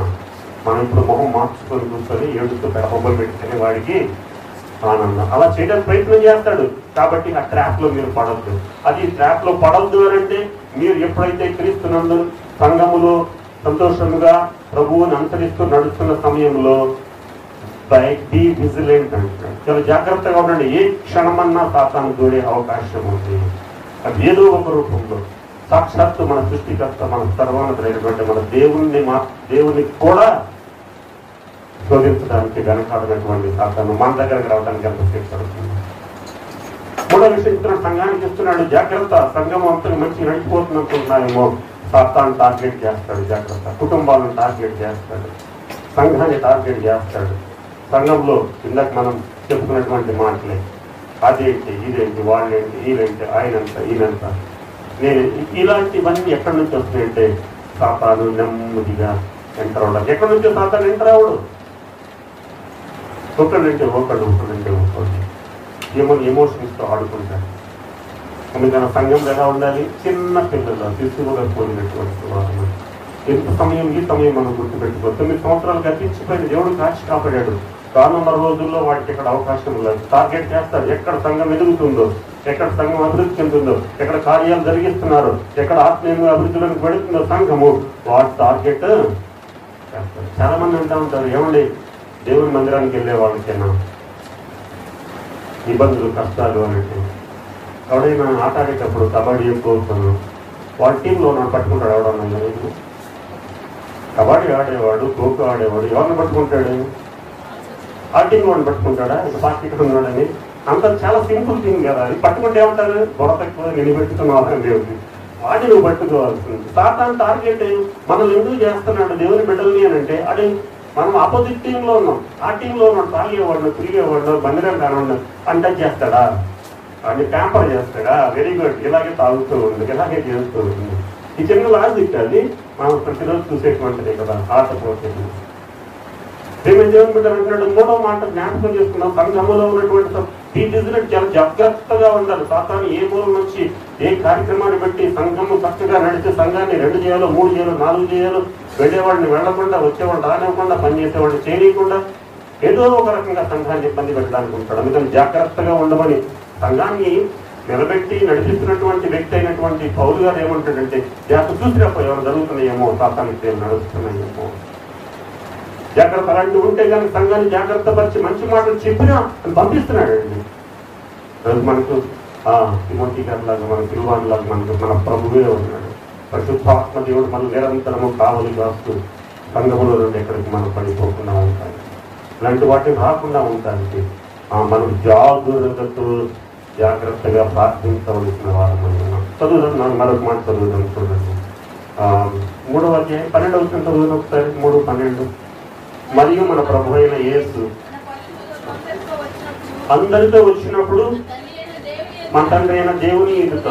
మనం ఇప్పుడు మొహం మార్చుకొని కూర్చొని ఏడుస్తూ బొమ్మలు పెట్టుకునే వాడికి ఆనందం. అలా చేయడానికి ప్రయత్నం చేస్తాడు. కాబట్టి ఆ ట్రాప్ లో మీరు పడద్దు. అది ట్రాప్ లో పడద్దు అని అంటే మీరు ఎప్పుడైతే క్రీస్తునందు సంఘములో సంతోషంగా ప్రభువుని అనుసరిస్తూ నడుస్తున్న సమయంలో బీ విజిలెంట్ అంటాడు. చాలా జాగ్రత్తగా ఉండండి. ఏ క్షణమన్నా సాతాను దూరే అవకాశం ఉంది. అది ఏదో ఒక రూపంలో సాక్షాత్తు మన సృష్టికర్త, మన సర్వోన్నతుడైనటువంటి మన దేవుని కూడా శోధించడానికి వెనకాడినటువంటి సాతాను మన దగ్గరకు రావడానికి ఎంత శిక్షపడుతుంది. మూడో విషయం ఇస్తున్న సంఘానికి ఇస్తున్నాడు, జాగ్రత్త. సంఘం అంతా మంచి నడిచిపోతుంది అనుకుంటున్నామేమో, సాతాను టార్గెట్ చేస్తాడు. జాగ్రత్త. కుటుంబాలను టార్గెట్ చేస్తాడు, సంఘాన్ని టార్గెట్ చేస్తాడు. సంఘంలో ఇందాక మనం చెప్పుకున్నటువంటి మాటలే, అదేంటి ఇదేంటి, వాళ్ళేంటి, వీళ్ళేంటి, ఆయనంత ఈయనంత. నేను ఇలాంటివన్నీ ఎక్కడి నుంచి వస్తున్నాయంటే సాతాను నెమ్మదిగా ఎంటర్ అవడం. ఎక్కడి నుంచో సాతాను ఎంటర్ అవడు. ఒకళ్ళంటే ఒకళ్ళు ఎమోషన్స్తో ఆడుకుంటారు. అందుకని సంఘంలో ఎలా ఉండాలి? చిన్న పిల్లలు శిశువుగా పోయినటువంటి వారు. ఎంత సమయం, ఈ సమయం మనం గుర్తుపెట్టుకో. 9 సంవత్సరాలు గతించిపోయిన దేవుడు కాచి కాపాడాడు. రానున్న రోజుల్లో వాటికి ఎక్కడ అవకాశం లేదు. టార్గెట్ చేస్తారు. ఎక్కడ సంఘం ఎదుగుతుందో, ఎక్కడ సంఘం అభివృద్ధి చెందుతుందో, ఎక్కడ కార్యాలు జరిగిస్తున్నారు, ఎక్కడ ఆత్మీయంగా అభివృద్ధిలోకి పెడుతుందో సంఘము, వాటి టార్గెట్ చేస్తారు. చాలా మంది అంటూ ఉంటారు, ఏమండి దేవుని మందిరానికి వెళ్ళే వాళ్ళకైనా ఇబ్బందులు, కష్టాలు అనేది. ఎవడైనా ఆట ఆడేటప్పుడు కబడ్డీ కోరుతాను, వాళ్ళ టీంలో నన్ను పట్టుకుంటాడు. ఎవడన్నా కబడ్డీ ఆడేవాడు, ఖోఖో ఆడేవాడు ఎవరిని పట్టుకుంటాడు? ఆ టీం వాడిని పట్టుకుంటాడా? ఇంకా పార్టీకి ఉన్నాడని. అంత చాలా సింపుల్ థింగ్ కదా అది. పట్టుకుంటే ఏమంటారు? బొర తక్కువ నిలబెట్టుకున్నావు దేవుడిని, వాడిని నువ్వు పట్టుకోవాల్సింది. సాతాను టార్గెట్ మనల్ని ఎందుకు చేస్తున్నాడు దేవుని బిడ్డల్ని అని అంటే, అది మనం ఆపోజిట్ టీంలో ఉన్నాం, ఆ టీంలో ఉన్నాం, తాగేవాడు, తిరిగేవాడు, బందిరం కానివాడు అంటే చేస్తాడా? వాడిని ట్యాంపర్ చేస్తాడా? వెరీ గుడ్, ఇలాగే తాగుతూ ఉంది, ఇలాగే చేస్తూ ఉంది. ఈ చిన్న లాజిక్ అది మనం ప్రతిరోజు చూసేటువంటిదే కదా. ఆట పోతే దేవుని బిడ్డ అంటున్నాడు. మూడో మాట జ్ఞాపకం చేసుకున్నాం, సంఘంలో ఉన్నటువంటి ఈ బిజినెస్ చాలా జాగ్రత్తగా ఉండాలి. సాతాను ఏ మూల నుంచి ఏ కార్యక్రమాన్ని బట్టి సంఘము చక్కగా నడిచే సంఘాన్ని 2 చేయాలో, 3 చేయాలో, 4 చేయాలో, వెళ్ళేవాడిని వెళ్లకుండా, వచ్చేవాడిని రానివ్వకుండా, పనిచేసేవాడిని చేయకుండా, ఏదో ఒక రకంగా సంఘాన్ని ఇబ్బంది పెట్టడానికి ఉంటాడు. అందుకని జాగ్రత్తగా ఉండమని సంఘాన్ని నిలబెట్టి నడిపిస్తున్నటువంటి వ్యక్తి అయినటువంటి పౌలు గారు ఏమంటాడంటే, జాగ్రత్త చూసినప్పుడు ఎవరు జరుగుతున్నాయేమో, సాతానికి నడుస్తున్నాయేమో, జాగ్రత్త. అలాంటివి ఉంటే కానీ సంఘాన్ని జాగ్రత్త పరిచి మంచి మాటలు చెప్పినా పంపిస్తున్నాడండి. మనకు తిమోతి గారిలాగా, మన సిల్వాన్లాగా మన ప్రభువే ఉన్నాడు. పరిశుద్ధాత్మ దేవుడు మనం నిరంతరము కావలి కాస్తూ సంఘములో నుండి ఎక్కడికి మనం పడిపోకుండా ఉంటాయి. ఇలాంటి వాటిని రాకుండా ఉండడానికి మనం జాగ్రత్తగా ప్రార్థించవలసిన వారమన్నా. చదువుదాం, మరొక మాట చదువుదాం. చూడండి 3వ అధ్యాయం 12వ వచనం చదువుదాం ఒకసారి. 3:12. మరియు మన ప్రభు అయిన యేసు అందరితో వచ్చినప్పుడు మన తండ్రి అయిన దేవుని ఎదుట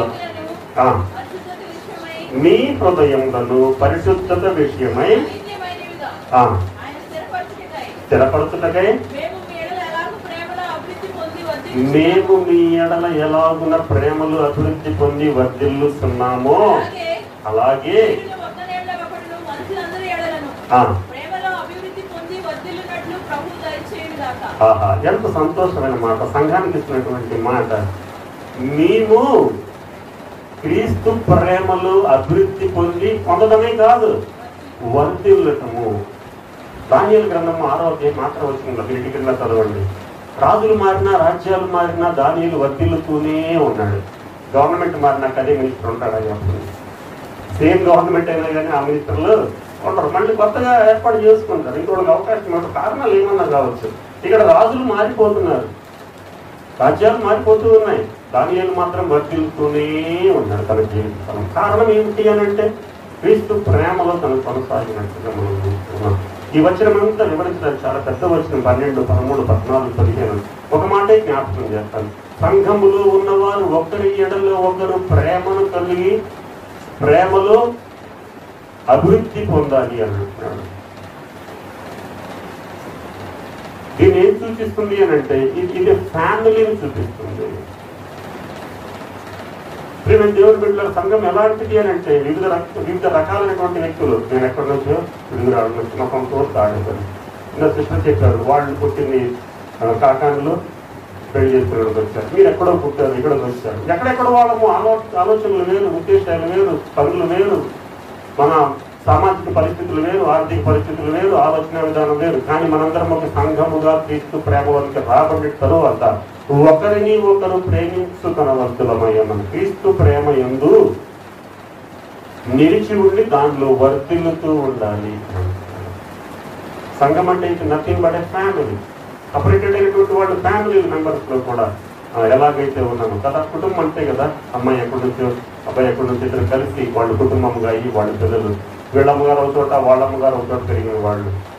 మీ హృదయములను పరిశుద్ధత విషయమై స్థిరపరచుటకై మేము మీ ఎడల ఎలాగున ప్రేమలు అభివృద్ధి పొంది వర్ధిల్లుతున్నామో అలాగే ఎంత సంతోషమైన మాట, సంఘానికి ఇస్తున్నటువంటి మాట. మేము క్రీస్తు ప్రేమలు అభివృద్ధి పొంది పొందడమే కాదు, వర్ధిల్లటము. దానియేలు గ్రంథము 6వ అధ్యాయం మాత్రం వచ్చింది, వీటి కింద చదవండి. రాజులు మారినా, రాజ్యాలు మారినా దానియేలు వర్ధిల్లుతూనే ఉన్నాడు. గవర్నమెంట్ మారినాక అదే మినిస్టర్ ఉంటాడు. అప్పుడు సేమ్ గవర్నమెంట్ అయినా కానీ ఆ మినిస్టర్లు ఉంటారు. మళ్ళీ కొత్తగా ఏర్పాటు చేసుకుంటారు. ఇంకోటి అవకాశం ఉంటుంది. కారణాలు ఏమన్నా కావచ్చు. ఇక్కడ రాజులు మారిపోతున్నారు, రాజ్యాలు మారిపోతూ ఉన్నాయి. దానియేలు మాత్రం వర్ధిల్లుతూనే ఉన్నాడు తన జీవితం. కారణం ఏమిటి అని అంటే, క్రీస్తు ప్రేమలో తను కొనసాగినట్టుగా మనం చూస్తున్నాం. ఈ వచనం అంతా వివరించడానికి చాలా పెద్ద వచనం. 12, 13, 14, 15 ఒక మాటే జ్ఞాపకం చేస్తాను. సంఘములో ఉన్నవారు ఒకరి ఎడలో ఒకరు ప్రేమను కలిగి ప్రేమలో అభివృద్ధి పొందాలి అంటున్నాడు. దీన్ని ఏం సూచిస్తుంది అని అంటే, ఇది ఫ్యామిలీని చూపిస్తుంది. ప్రేమ దేవుని బిడ్డల సంఘం ఎలాంటిది అని అంటే, వివిధ రకాలైనటువంటి వ్యక్తులు. నేను ఎక్కడి నుంచో విడుదల మా సొంత ఆడేదాన్ని. ఇంకా సిస్టర్ చెప్పారు, వాళ్ళు పుట్టింది కాకాండలో పెళ్లి చేసుకోవడానికి వచ్చారు. మీరు ఎక్కడో పుట్టారు, ఇక్కడికి వచ్చారు. ఎక్కడెక్కడ వాళ్ళము ఆలోచనలు వేరు, ఉద్దేశాలు వేరు, పనులు వేరు. మన సామాజిక పరిస్థితులు వేరు, ఆర్థిక పరిస్థితులు వేరు, ఆలోచన విధానం వేరు. కానీ మనందరం ఒక సంఘముగా క్రీస్తు ప్రేమలోనికి రాబడి తరువాత ఒకరిని ఒకరు ప్రేమించుకొనవలసిన క్రీస్తు ప్రేమ యందు నిలిచి ఉండి దానిలో వర్ధిల్లుతూ ఉండాలి. సంఘం అంటే it's nothing but A family. Separated అయినటువంటి వాళ్ళు ఫ్యామిలీ మెంబర్స్ లో కూడా ఎలాగైతే ఉన్నాము కదా, కుటుంబం అంతే కదా. అమ్మాయి ఎక్కడి నుంచో అబ్బాయి ఎక్కడి నుంచి ఇద్దరు కలిసి వాళ్ళు కుటుంబంగా అయ్యి వాళ్ళ పిల్లలు, వీళ్ళ అమ్మగారు ఒక చోట వాళ్ళ అమ్మగారు ఒక చోట పెరిగిన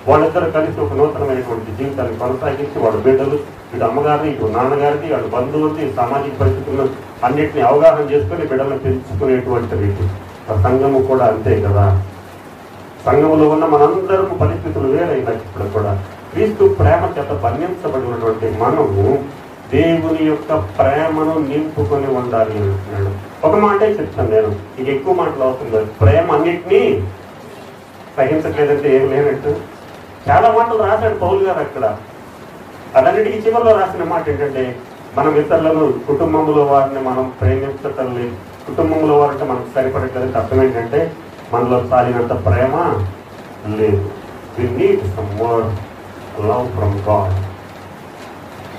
వాళ్ళిద్దరు కలిసి ఒక నూతనమైనటువంటి జీవితాన్ని కొనసాగించి వాళ్ళ బిడ్డలు, ఇటు అమ్మగారిని ఇటు నాన్నగారికి వాళ్ళ బంధువులకి సామాజిక పరిస్థితులను అన్నింటినీ అవగాహన చేసుకుని బిడ్డలను పెంచుకునేటువంటి రీతి సంఘము కూడా అంతే కదా. సంఘములో ఉన్న మనందరం పరిస్థితులు వేరైనా ఇప్పుడు కూడా క్రీస్తు ప్రేమ చేత బంధించబడినటువంటి మనము దేవుని యొక్క ప్రేమను నింపుకొని ఉండాలి అంటున్నాడు. ఒక మాటే చెప్తాను నేను, ఇక ఎక్కువ మాటలు అవుతుంది. ప్రేమ అన్నిటినీ సహించట్లేదంటే ఏం లేనట్టు చాలా మాటలు రాశాడు పౌలు గారు అక్కడ. అదన్నిటికీ చివరిలో రాసిన మాట ఏంటంటే, మనం ఇతరులను కుటుంబంలో వారిని మనం ప్రేమించటం లేదు, కుటుంబంలో వారంటే మనకు సరిపడట్లేదంటే అర్థం ఏంటంటే మనలో సాలినంత ప్రేమ లేదు. We need some more love from God.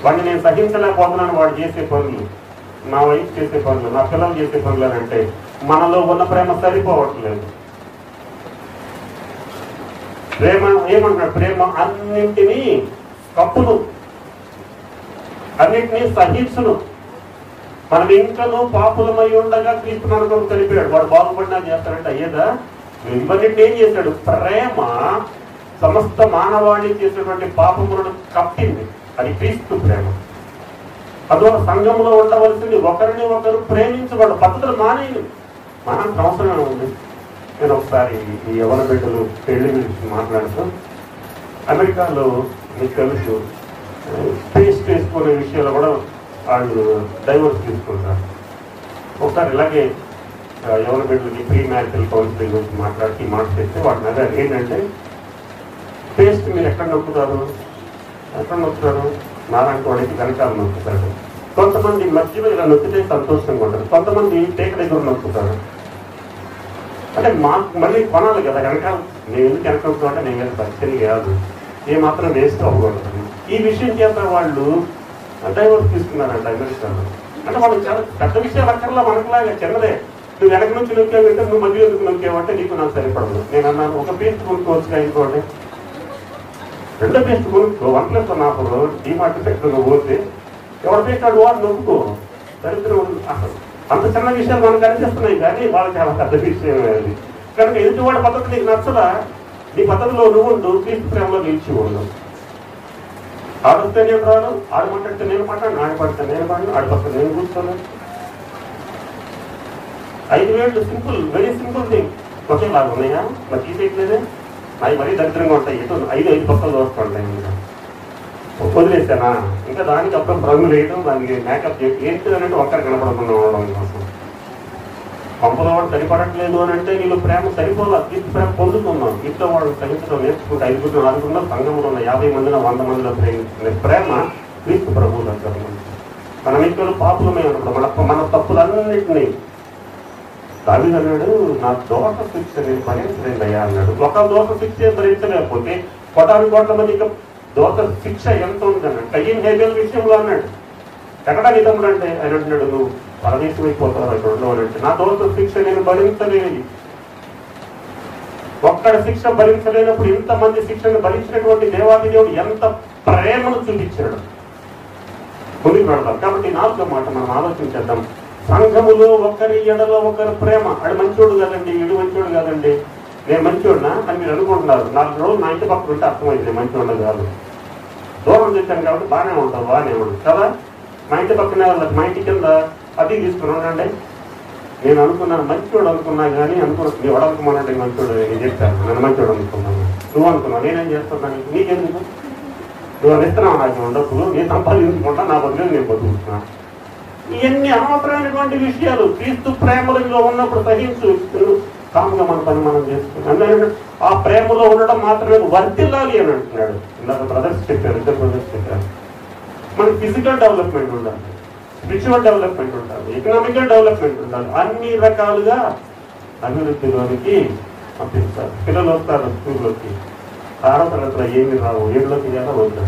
వాడిని నేను సహించలేకపోతున్నాను, వాడు చేసే పనులు, నా వైఫ్ చేసే పనులు, నా పిల్లలు చేసే పనులు అని అంటే మనలో ఉన్న ప్రేమ సరిపోవట్లేదు. ప్రేమ ఏమంటున్నాడు? ప్రేమ అన్నింటినీ కప్పును, అన్నింటినీ సహించును. మనం ఇంకనూ పాపులమై ఉండగా క్రీస్తు మనకు కలిపాడు. వాడు బాగుపడినా చేస్తాడంటే అయ్యేదా? ఇవన్నింటినీ ఏం చేశాడు? ప్రేమ సమస్త మానవాళి చేసినటువంటి పాపములను కప్పింది. అది క్రీస్తు ప్రేమ. అదో సంఘంలో ఉండవలసింది ఒకరిని ఒకరు ప్రేమించబడు పద్ధతులు మానేది. మనం అవసరమే ఉంది. నేను ఒకసారి ఈ యవన బిడ్డలు పెళ్లి గురించి మాట్లాడుతూ, అమెరికాలో మీకు తెలుసు పేస్ట్ వేసుకునే విషయాలు కూడా వాళ్ళు డైవర్స్ తీసుకుంటారు. ఒకసారి ఇలాగే యవన బిడ్డలకి ప్రీ మ్యారిటల్ కౌన్సిలింగ్ గురించి మాట్లాడితే వాటిని అదే ఏంటంటే, పేస్ట్ మీరు ఎక్కడ నొక్కుతారు, నారాయణ వాడికి వెనకాల నొక్కుతారు. కొంతమంది మధ్యలో ఇలా నొక్కితే సంతోషంగా ఉంటారు, కొంతమంది టేక దగ్గర నొక్కుతారు. అంటే మళ్ళీ కొనాలి కదా వెనకాల. నేను ఎందుకు వెనకాల అంటే నేను పరిచయం కాదు, ఏమాత్రం వేస్ట్ అవ్వకూడదు. ఈ విషయం చేత వాళ్ళు డైవర్స్ తీసుకున్నారంట అమెరికాలో. అంటే వాళ్ళకి చాలా పెద్ద విషయాలు అక్కర్లా, మనకులాగా చిన్నదే. నువ్వు వెనక నుంచి నొక్కావంటే నువ్వు మధ్య ఎందుకు నొక్కావంటే నీకు నాకు సరిపడదు. నేను అన్నాను, ఒక పేస్ట్ కొనుక్కోవచ్చుగా ఇంకోటి, రెండో పేస్ట్ కొనుక్కో. 1+1 ఆఫర్లో డీమార్ట్ సెక్టర్ నువ్వు పోతే ఎవరి పేస్ట్ వాడు వాడు నొక్కుకో. దరిద్రం అసలు అంత చిన్న విషయాలు మనకు అనిపిస్తున్నాయి, కానీ వాళ్ళకి చాలా పెద్ద విషయం అది. కనుక ఎదుటివాడి పద్ధతి నీకు నచ్చదా, నీ పద్ధతిలో నువ్వు ఉండు, క్రీస్తు ప్రేమలో నిలిచి ఉండు. ఆడొస్తే నేను రాను, ఆడు మాట్లాడితే నేను మాట్లాడు, ఆడ పడితే నేను పాడు, ఆడ పక్క నేను కూర్చోను. 5 వేలు సింపుల్, వెరీ సింపుల్ థింగ్. ఒకేలాగా ఉన్నాయా? మరి తీసేయట్లేదే. అవి మరీ దరిద్రంగా ఉంటాయి. ఎటు 5 పక్కలు దోస్తుంటాయి. ఇంకా వదిలేసానా? ఇంకా దానికి అప్పుడు రంగులు వేయడం, దానికి మేకప్ చేయడం ఏంటి అని అంటే ఒక్కరు కనపడకుండా ఉండడం కోసం. పంపలో వాడు సరిపడట్లేదు అని అంటే నీళ్ళు ప్రేమ సరిపోలా, క్రీస్తు ప్రేమ పొందుతున్నాం. ఇంట్లో వాడు సహించడం నేర్చుకుంటే 5 6 సంఘంలో ఉన్న 50 మందిలో 100 మందిలో ప్రేమించుకునే ప్రేమ క్రీస్తు ప్రభువు దగ్గర ఉంది. మనం ఇంట్లో పాపులమే ఉన్నప్పుడు మన తప్పులన్నింటినీ దావీదు అన్నాడు, నా దోష శిక్ష నేను భరించలేదు అయ్యా అన్నాడు. ఒక దోష శిక్ష భరించలేకపోతే 1,000,000 మంది ఇంకా దోష శిక్ష ఎంత ఉందన్నాడు. కయ్యం హేబేల్ విషయంలో అన్నాడు, ఎక్కడా నీ తమ్ముడు అంటే ఆయన అంటున్నాడు, నువ్వు పరదేశం అయిపోతావు అక్కడ ఉండవాలంటే నా దోష శిక్ష నేను భరించలేదు. ఒక్కడ శిక్ష భరించలేనప్పుడు ఇంతమంది శిక్షను భరించినటువంటి దేవాది దేవుడు ఎంత ప్రేమను చూపించాడు. ముందుకు వెళ్దాం. కాబట్టి 4వ మాట మనం ఆలోచించేద్దాం. సంఘములో ఒకరి ఎడలో ఒకరు ప్రేమ. ఆడు మంచోడు కాదండి, వీడు మంచోడు కాదండి, నేను మంచోడినా అని మీరు అనుకుంటున్నారు. 4 రోజులు నా ఇంటి పక్కన ఉంటే అర్థమైంది మంచోడు కాదు. దూరం తెచ్చాను కాబట్టి బాగానే ఉంటావు కదా. మా ఇంటి పక్కనే వాళ్ళకి మా ఇంటి కింద అది తీసుకుని ఉండండి. నేను అనుకున్నాను మంచోడు అనుకున్నా కానీ నీ వడనుకున్నానంటే మంచోడు నేను చెప్పాను, నన్ను మంచోడు అనుకున్నాను. నువ్వు అనుకున్నావు, నేనేం చేస్తున్నాను? నీకెందుకు? నువ్వు అని ఇస్తున్నావు నాకు డబ్బులు, నేను సంపాదించుకుంటా, నా బదులు నేను బతుకుతున్నా. ఇవన్నీ అనవసరమైనటువంటి విషయాలు. క్రీస్తు ప్రేమలో ఉన్నప్పుడు సహించు, కాముగా మన పని మనం చేసుకున్నాం. ఆ ప్రేమలో ఉండడం మాత్రమే వర్తిల్లాలి అని అంటున్నాడు. ఇందాక బ్రదర్స్ చెప్పారు, 2 బ్రదర్స్ చెప్పారు. మనకి ఫిజికల్ డెవలప్మెంట్ ఉండాలి, స్పిరిచువల్ డెవలప్మెంట్ ఉండాలి, ఎకనామికల్ డెవలప్మెంట్ ఉండాలి. అన్ని రకాలుగా అభివృద్ధిలోనికి పంపిస్తారు. పిల్లలు వస్తారు స్కూల్లోకి, 6వ తరగతిలో ఏమి రావు, 7లోకి ఎలా వద్దా,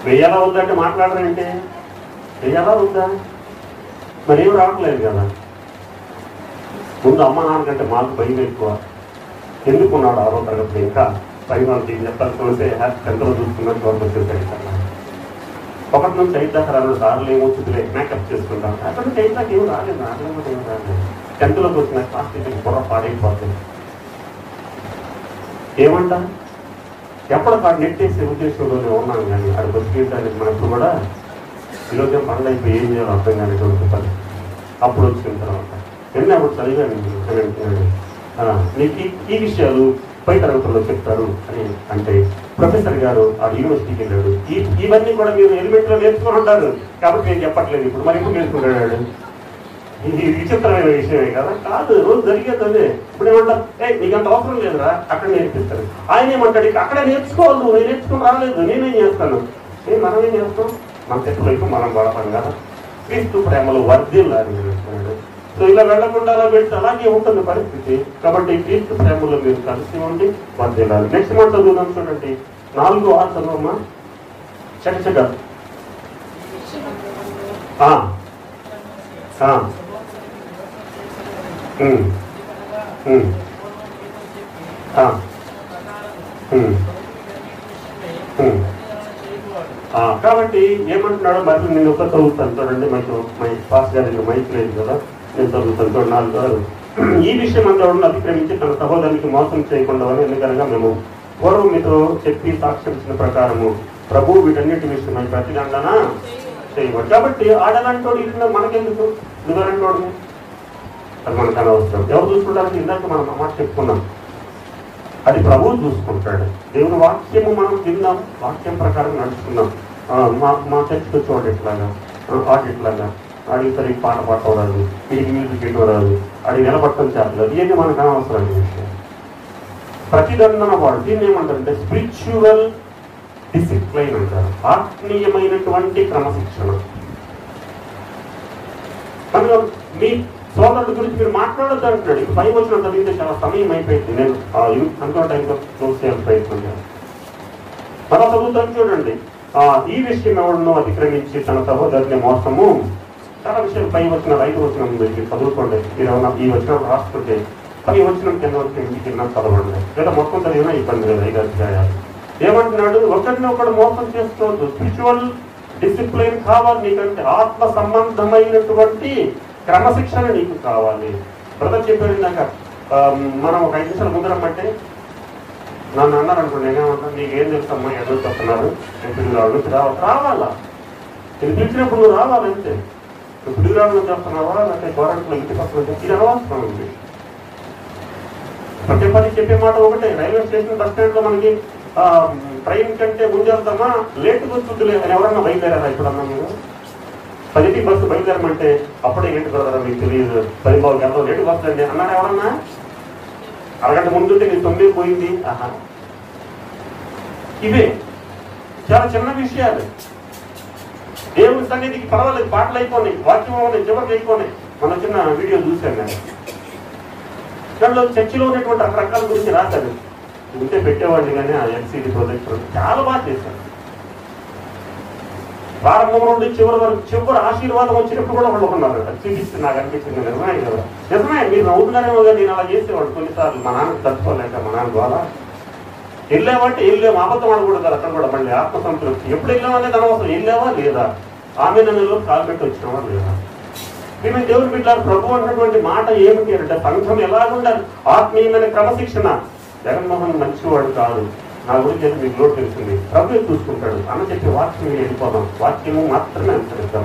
వెయ్యాలా వద్దా అంటే మాట్లాడరంటే వెయ్యాలా వద్దా, మరి ఏం రావట్లేదు కదా. ముందు అమ్మ నాన్నకంటే మాకు భయం ఎక్కువ. ఎందుకున్నాడు 6వ తరగతి, ఇంకా పైన చెప్తాను చూసే 10థలో చూసుకున్నట్టు వరకు వచ్చేసాడు కదా. 1 నుంచి 5 దాకా రాను సార్లు ఏమొచ్చులే మేకప్ చేసుకుంటాం. అక్కడ నుంచి 5 దాకా ఏం రాలేదు, నాలుగు ఏం రాలేదు. 10థలోకి వచ్చిన క్లాస్ టీచర్కి బుర్ర పాడైపోతుంది. ఏమంటా ఎప్పటికి ఆడు నెట్టేసే ఉద్దేశంలోనే ఉన్నాను, కానీ ఆడు బతికేయడానికి మనకు కూడా ఈరోజు పండుగ అయిపోయి ఏం చేయాలో అర్థం కానిటువంటి పరిస్థితి. అప్పుడు వచ్చిన తర్వాత అప్పుడు చదివాను నీకు ఈ విషయాలు పై తరగతుల్లో చెప్తారు అని అంటే, ప్రొఫెసర్ గారు ఆ యూనివర్సిటీకి వెళ్ళాడు, ఇవన్నీ కూడా మీరు ఎలిమెంట్లో నేర్చుకుని ఉంటారు కాబట్టి నేను చెప్పట్లేదు. ఇప్పుడు మరి ఇప్పుడు నేర్చుకుంటాడు, ఇది విచిత్రమైన విషయమే కదా. కాదు, రోజు జరిగేది అదే. ఇప్పుడు ఏమంటారు, నీకు అంత అవసరం లేదురా, అక్కడ నేర్పిస్తారు. ఆయన ఏమంటాడు, అక్కడ నేర్చుకోవాలి, నేను నేర్చుకుని రాలేదు, నేనేం చేస్తాను. మనమేం చేస్తాం, మన చెట్టులకు మనం గొడవం కదా. క్రీస్తు ప్రేమలో వర్ధిల్లాలి నేర్చుకున్నాడు. సో ఇలా వెళ్లకుండా అలా పెడితే అలాగే ఉంటుంది పరిస్థితి. కాబట్టి క్రీస్తు ప్రేమలో మీరు కలిసి ఉండి వర్ధిల్లాలి. నెక్స్ట్ మాట చదువుదాం చూడండి, 4:6 చదువమ్మా చక్కగా. కాబట్టి ఏమంటున్నాడో మరి నేను ఒక చదువుతాను చూడండి. పాస్ గారి మైక్ లేదు కదా, నేను చదువుతాను చూడండి. 4:6 ఈ విషయం అంతా అతిక్రమించి తన సహోదరునికి మోసం చేయకుండా, ఎందుకనగా మేము పూర్వం మీతో చెప్పి సాక్ష్యించిన ప్రకారము ప్రభు వీటన్నిటి విషయమై ప్రతిదండన చేయకూడదు. కాబట్టి ఆడలంటోడు ఇట్లా మనకెందుకు, ఇదిగోనంటోడు అది మనకు అనవసరం. ఎవరు చూసుకుంటారంటే ఇందాక మనం మాట చెప్పుకున్నాం, అది ప్రభువు చూసుకుంటాడు. దేవుని వాక్యము మనం విన్నాం, వాక్యం ప్రకారం నడుచుకున్నాం. మా చర్చకు చూడండి ఇట్లాగా ఇట్లాగా అడిగి సరిగ్గా పాట పాడరాదు, వీడికి మ్యూజిక్ ఇవ్వరాదు, అడిగి నిలబట్టడం చేరలేదు. ఇవన్నీ మనకు అనవసరం విషయం. ప్రతిదండన వాడు దీన్ని ఏమంటారంటే స్పిరిచువల్ డిసిప్లైన్ అంటారు, ఆత్మీయమైనటువంటి క్రమశిక్షణ. మనలో మీ సోదరుల గురించి మీరు మాట్లాడొద్దు అంటున్నాడు. ఇక 5 వచ్చిన చదివితే చాలా సమయం అయిపోయింది, నేను అంతో టైంలో క్లోజ్ చేయాలని ప్రయత్నం చేయాలి. మనం చదువుతాను చూడండి, ఈ విషయం ఎవరినో అతిక్రమించి తన సహోదరుని మోసము. చాలా విషయాలు 5 వచ్చిన 5 వచ్చిన మీరు చదువుకోండి. మీరు ఏమన్నా ఈ వచ్చిన రాసుకుంటే 10 వచ్చిన కింద వచ్చిన చదవండి, లేదా మొత్తం చదివినా ఇబ్బంది లేదు. 5 అధ్యాయాలు ఏమంటున్నాడు, ఒకరిని ఒకడు మోసం చేసుకోవద్దు. స్పిరిచువల్ డిసిప్లిన్ కావాలి నీకంటే, ఆత్మ సంబంధమైనటువంటి క్రమశిక్షణ నీకు కావాలి. బ్రదర్ చెప్పారు ఇందాక, మనం ఒక 5 నిమిషాలు ముందరమ్మంటే నన్ను అన్నారు అనుకోండి, నేనేమంటాను, నీకేం తెలుసమ్మా ఎదురు చెప్తున్నారు, నేను పిల్లలు రావాలా, నేను పిలిచినప్పుడు నువ్వు రావాలంటే. నువ్వు పిల్లలు చెప్తున్నావా, లేకపోతే గవర్నమెంట్లో ఇంటి పక్కన ఇది అనవసరం ఉంది. ప్రతి పని చెప్పే మాట ఒకటే. రైల్వే స్టేషన్ బస్ స్టాండ్ లో మనకి ట్రైన్ కంటే ముందు వెళ్తామా లేట్ వస్తుంది అని ఎవరన్నా బయలుదేరారా? ఇప్పుడన్నా మీరు 10కి బస్సు బయలుదేరమంటే అప్పుడే ఏంటి బ్రదర్ మీకు తెలియదు, 10 గంటలు లేటు బస్సు అండి అన్నారు ఎవరన్నా? అరగంట ముందుంటే మీరు 9 పోయింది. ఇవే చాలా చిన్న విషయాలు. దేవుని సన్నిధికి పర్వాలేదు, పాటలు అయిపోయినాయి, వాక్యం అయిపోయినాయి, చివరికి అయిపోయినాయి. మన చిన్న వీడియో చూశాను నేను. దాంట్లో చర్చిలో ఉన్నటువంటి రకరకాల గురించి రాశారు. ఉంటే పెట్టేవాడిని కానీ ఆ ఎల్సీడీ ప్రాజెక్ట్ చాలా బాగా చేశారు. ప్రారంభం నుండి చివరి వరకు చివరి ఆశీర్వాదం వచ్చినప్పుడు కూడా వాళ్ళు ఉన్నారు. చూపిస్తే నాకు అనిపించింది నిజమే కదా. నిజమే, మీరు నవ్వుతున్నారేమో కానీ నేను అలా చేసేవాడు కొన్నిసార్లు. మా నాన్నకు తట్టుకోలేక మా నాన్న ద్వారా వెళ్ళామంటే వెళ్ళాము, అబద్ధం ఆడకూడదు అక్కడ కూడా. మళ్ళీ ఆత్మసంతృప్తి ఎప్పుడు వెళ్ళామనేది అనవసరం. వెళ్ళావా లేదా, ఆమె నన్ను కాలు పెట్టి వచ్చినావా లేదా. మేము దేవుని బిడ్డలు ప్రభు అన్నటువంటి మాట ఏమిటి అంటే సంఘం ఎలాగుండాలి, ఆత్మీయమైన క్రమశిక్షణ. జగన్మోహన్ మంచివాడు కాదు, నా గురించి అయితే మీకు లోటు తెలిసింది, ప్రభు చూసుకుంటాడు అన్న చెప్పి వాక్యం వెళ్ళిపోదాం, వాక్యము మాత్రమే అనుసరిద్దాం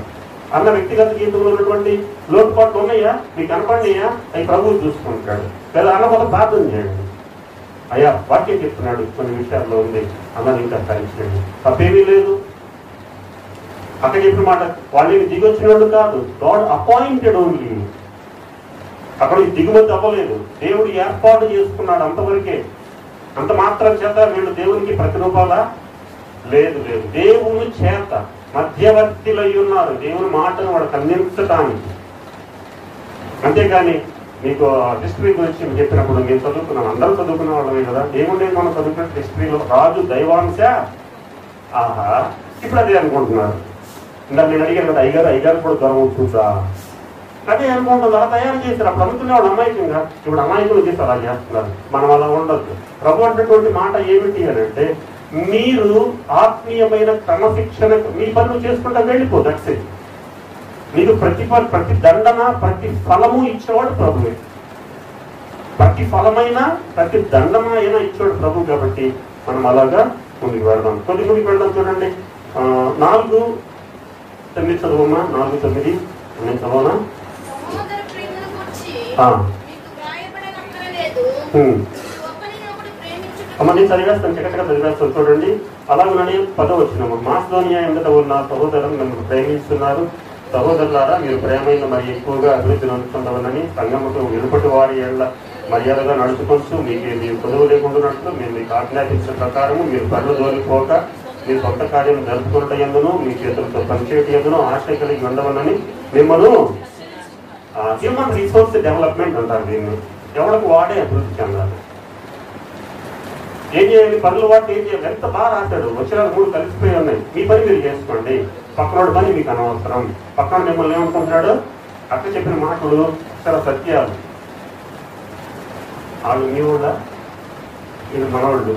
అన్న వ్యక్తిగత జీవితంలో ఉన్నటువంటి లోటుపాట్లు ఉన్నాయా, మీకు కనపడినాయా, అవి ప్రభువు చూసుకుంటాడు. లేదా అన్న వల్ల ప్రార్థన చేయండి, అయ్యా వాక్యం చెప్తున్నాడు కొన్ని విషయాల్లో ఉంది అన్నది ఇంకా సరించండి, తప్పేమీ లేదు. అక్కడ చెప్పిన మాట వాళ్ళని దిగొచ్చిన వాళ్ళు కాదు, గాడ్ అపాయింటెడ్ ఓన్లీ. అక్కడ దిగుమతి అవ్వలేదు, దేవుడు ఏర్పాటు చేసుకున్నాడు అంతవరకే. అంత మాత్రం చేత వీళ్ళు దేవునికి ప్రతిరూపాలా? లేదు లేదు, దేవుని చేత మధ్యవర్తిలై ఉన్నారు దేవుని మాటను వాడు అందించటానికి. అంతేగాని మీకు హిస్టరీ గురించి చెప్పినప్పుడు మేము చదువుకున్నాం, అందరూ చదువుకునే వాళ్ళమే కదా. ఏముండేది మనం చదువుకున్న హిస్టరీలో? రాజు దైవాంశ. ఆహా, ఇప్పుడు అదే అనుకుంటున్నారు. ఇందాక నేను అడిగాను కదా, అయ్యగారు కూడా జ్వరం వచ్చిందా, అదే అనుకుంటుంది. అలా తయారు చేశారు. అప్పుడు అనుకునే వాళ్ళు అమాయకంగా, ఇప్పుడు అమాయకులు చేసి అలా చేస్తున్నారు. మనం అలా ఉండద్దు. ప్రభు అన్నటువంటి మాట ఏమిటి అని అంటే, మీరు ఆత్మీయమైన క్రమశిక్షణ మీ పనులు చేసుకుంటా వెళ్ళిపో. That's it. మీకు ప్రతి దండన, ప్రతి ఫలము ఇచ్చేవాడు ప్రభువే. ప్రతి ఫలమైన, ప్రతి దండమైన ఇచ్చేవాడు ప్రభు. కాబట్టి మనం అలాగా ముందుకు వెళ్దాం. ముందుకు వెళ్దాం. చూడండి, 4:9 చదువమ్మా. 4:9 నేను చదవనా? అమ్మ నేను చదివేస్తాను, చక్కగా చదివేస్తాను. చూడండి, అలాగనే 10వ వచనం, మాసిదోనియా ఎందట ఉన్న సహోదరులు నన్ను ప్రేమిస్తున్నారు. సహోదరులారా, మీరు ప్రేమైన మరి ఎక్కువగా అభివృద్ధి నడుచుకుంటామని సంగమకు వెలుపటి వారి ఏళ్ల మర్యాదగా నడుచుకోవచ్చు. మీరు పొదువు లేకుండానట్లు మేము మీకు ఆజ్ఞాపించిన ప్రకారము మీరు పనులు దోలిపోక మీ సొంత కార్యం జరుపుకుంట ఎందును మీ చేతులతో పనిచేయటం ఎందును ఆశ కలిగి ఉండవనని మిమ్మల్ని హ్యూమన్ రిసోర్స్ డెవలప్మెంట్ అంటారు దీన్ని. ఎవరికి వాడే అభివృద్ధి చెందాలి. ఏం చేయాలి? పనులు వాటి ఏం చేయాలి? ఎంత బాగా రాశాడు. వచ్చిన 3 కలిసిపోయి ఉన్నాయి. మీ పని మీరు చేసుకోండి, పక్కనోడి పని మీకు అనవసరం. పక్కన మిమ్మల్ని ఏమనుకుంటున్నాడు? అక్కడ చెప్పిన మాటలు చాలా సత్యాలు. వాళ్ళు మీ వాళ్ళ, ఇది మనవాళ్ళు.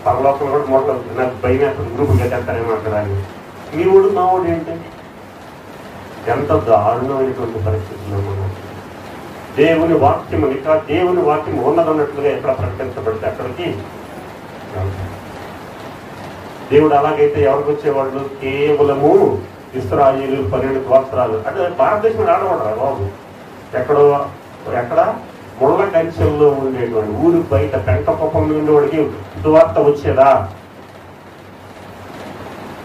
పరలోకం కూడా మోటలు నాకు భయం గ్రూపు గెట్టేస్తారేమో అక్కడ. మీ ఊడు మా ఊడు ఏంటి? ఎంత దారుణమైనటువంటి పరిస్థితుల్లో మనం దేవుని వాక్యం ఇంకా దేవుని వాక్యం ఉన్నదన్నట్లుగా ఎక్కడ ప్రకటించబడితే అక్కడికి దేవుడు అలాగైతే ఎవరికి వచ్చేవాళ్ళు? కేవలము ఇశ్రాయేలు 12 గోత్రాలు. అంటే భారతదేశంలో ఆడబడరా బాబు? ఎక్కడ ముళ్ళ కంచెల్లో ఉండేటువంటి ఊరు బయట పెంట కుప్పం ఉండేవాడికి సువార్త వచ్చేదా?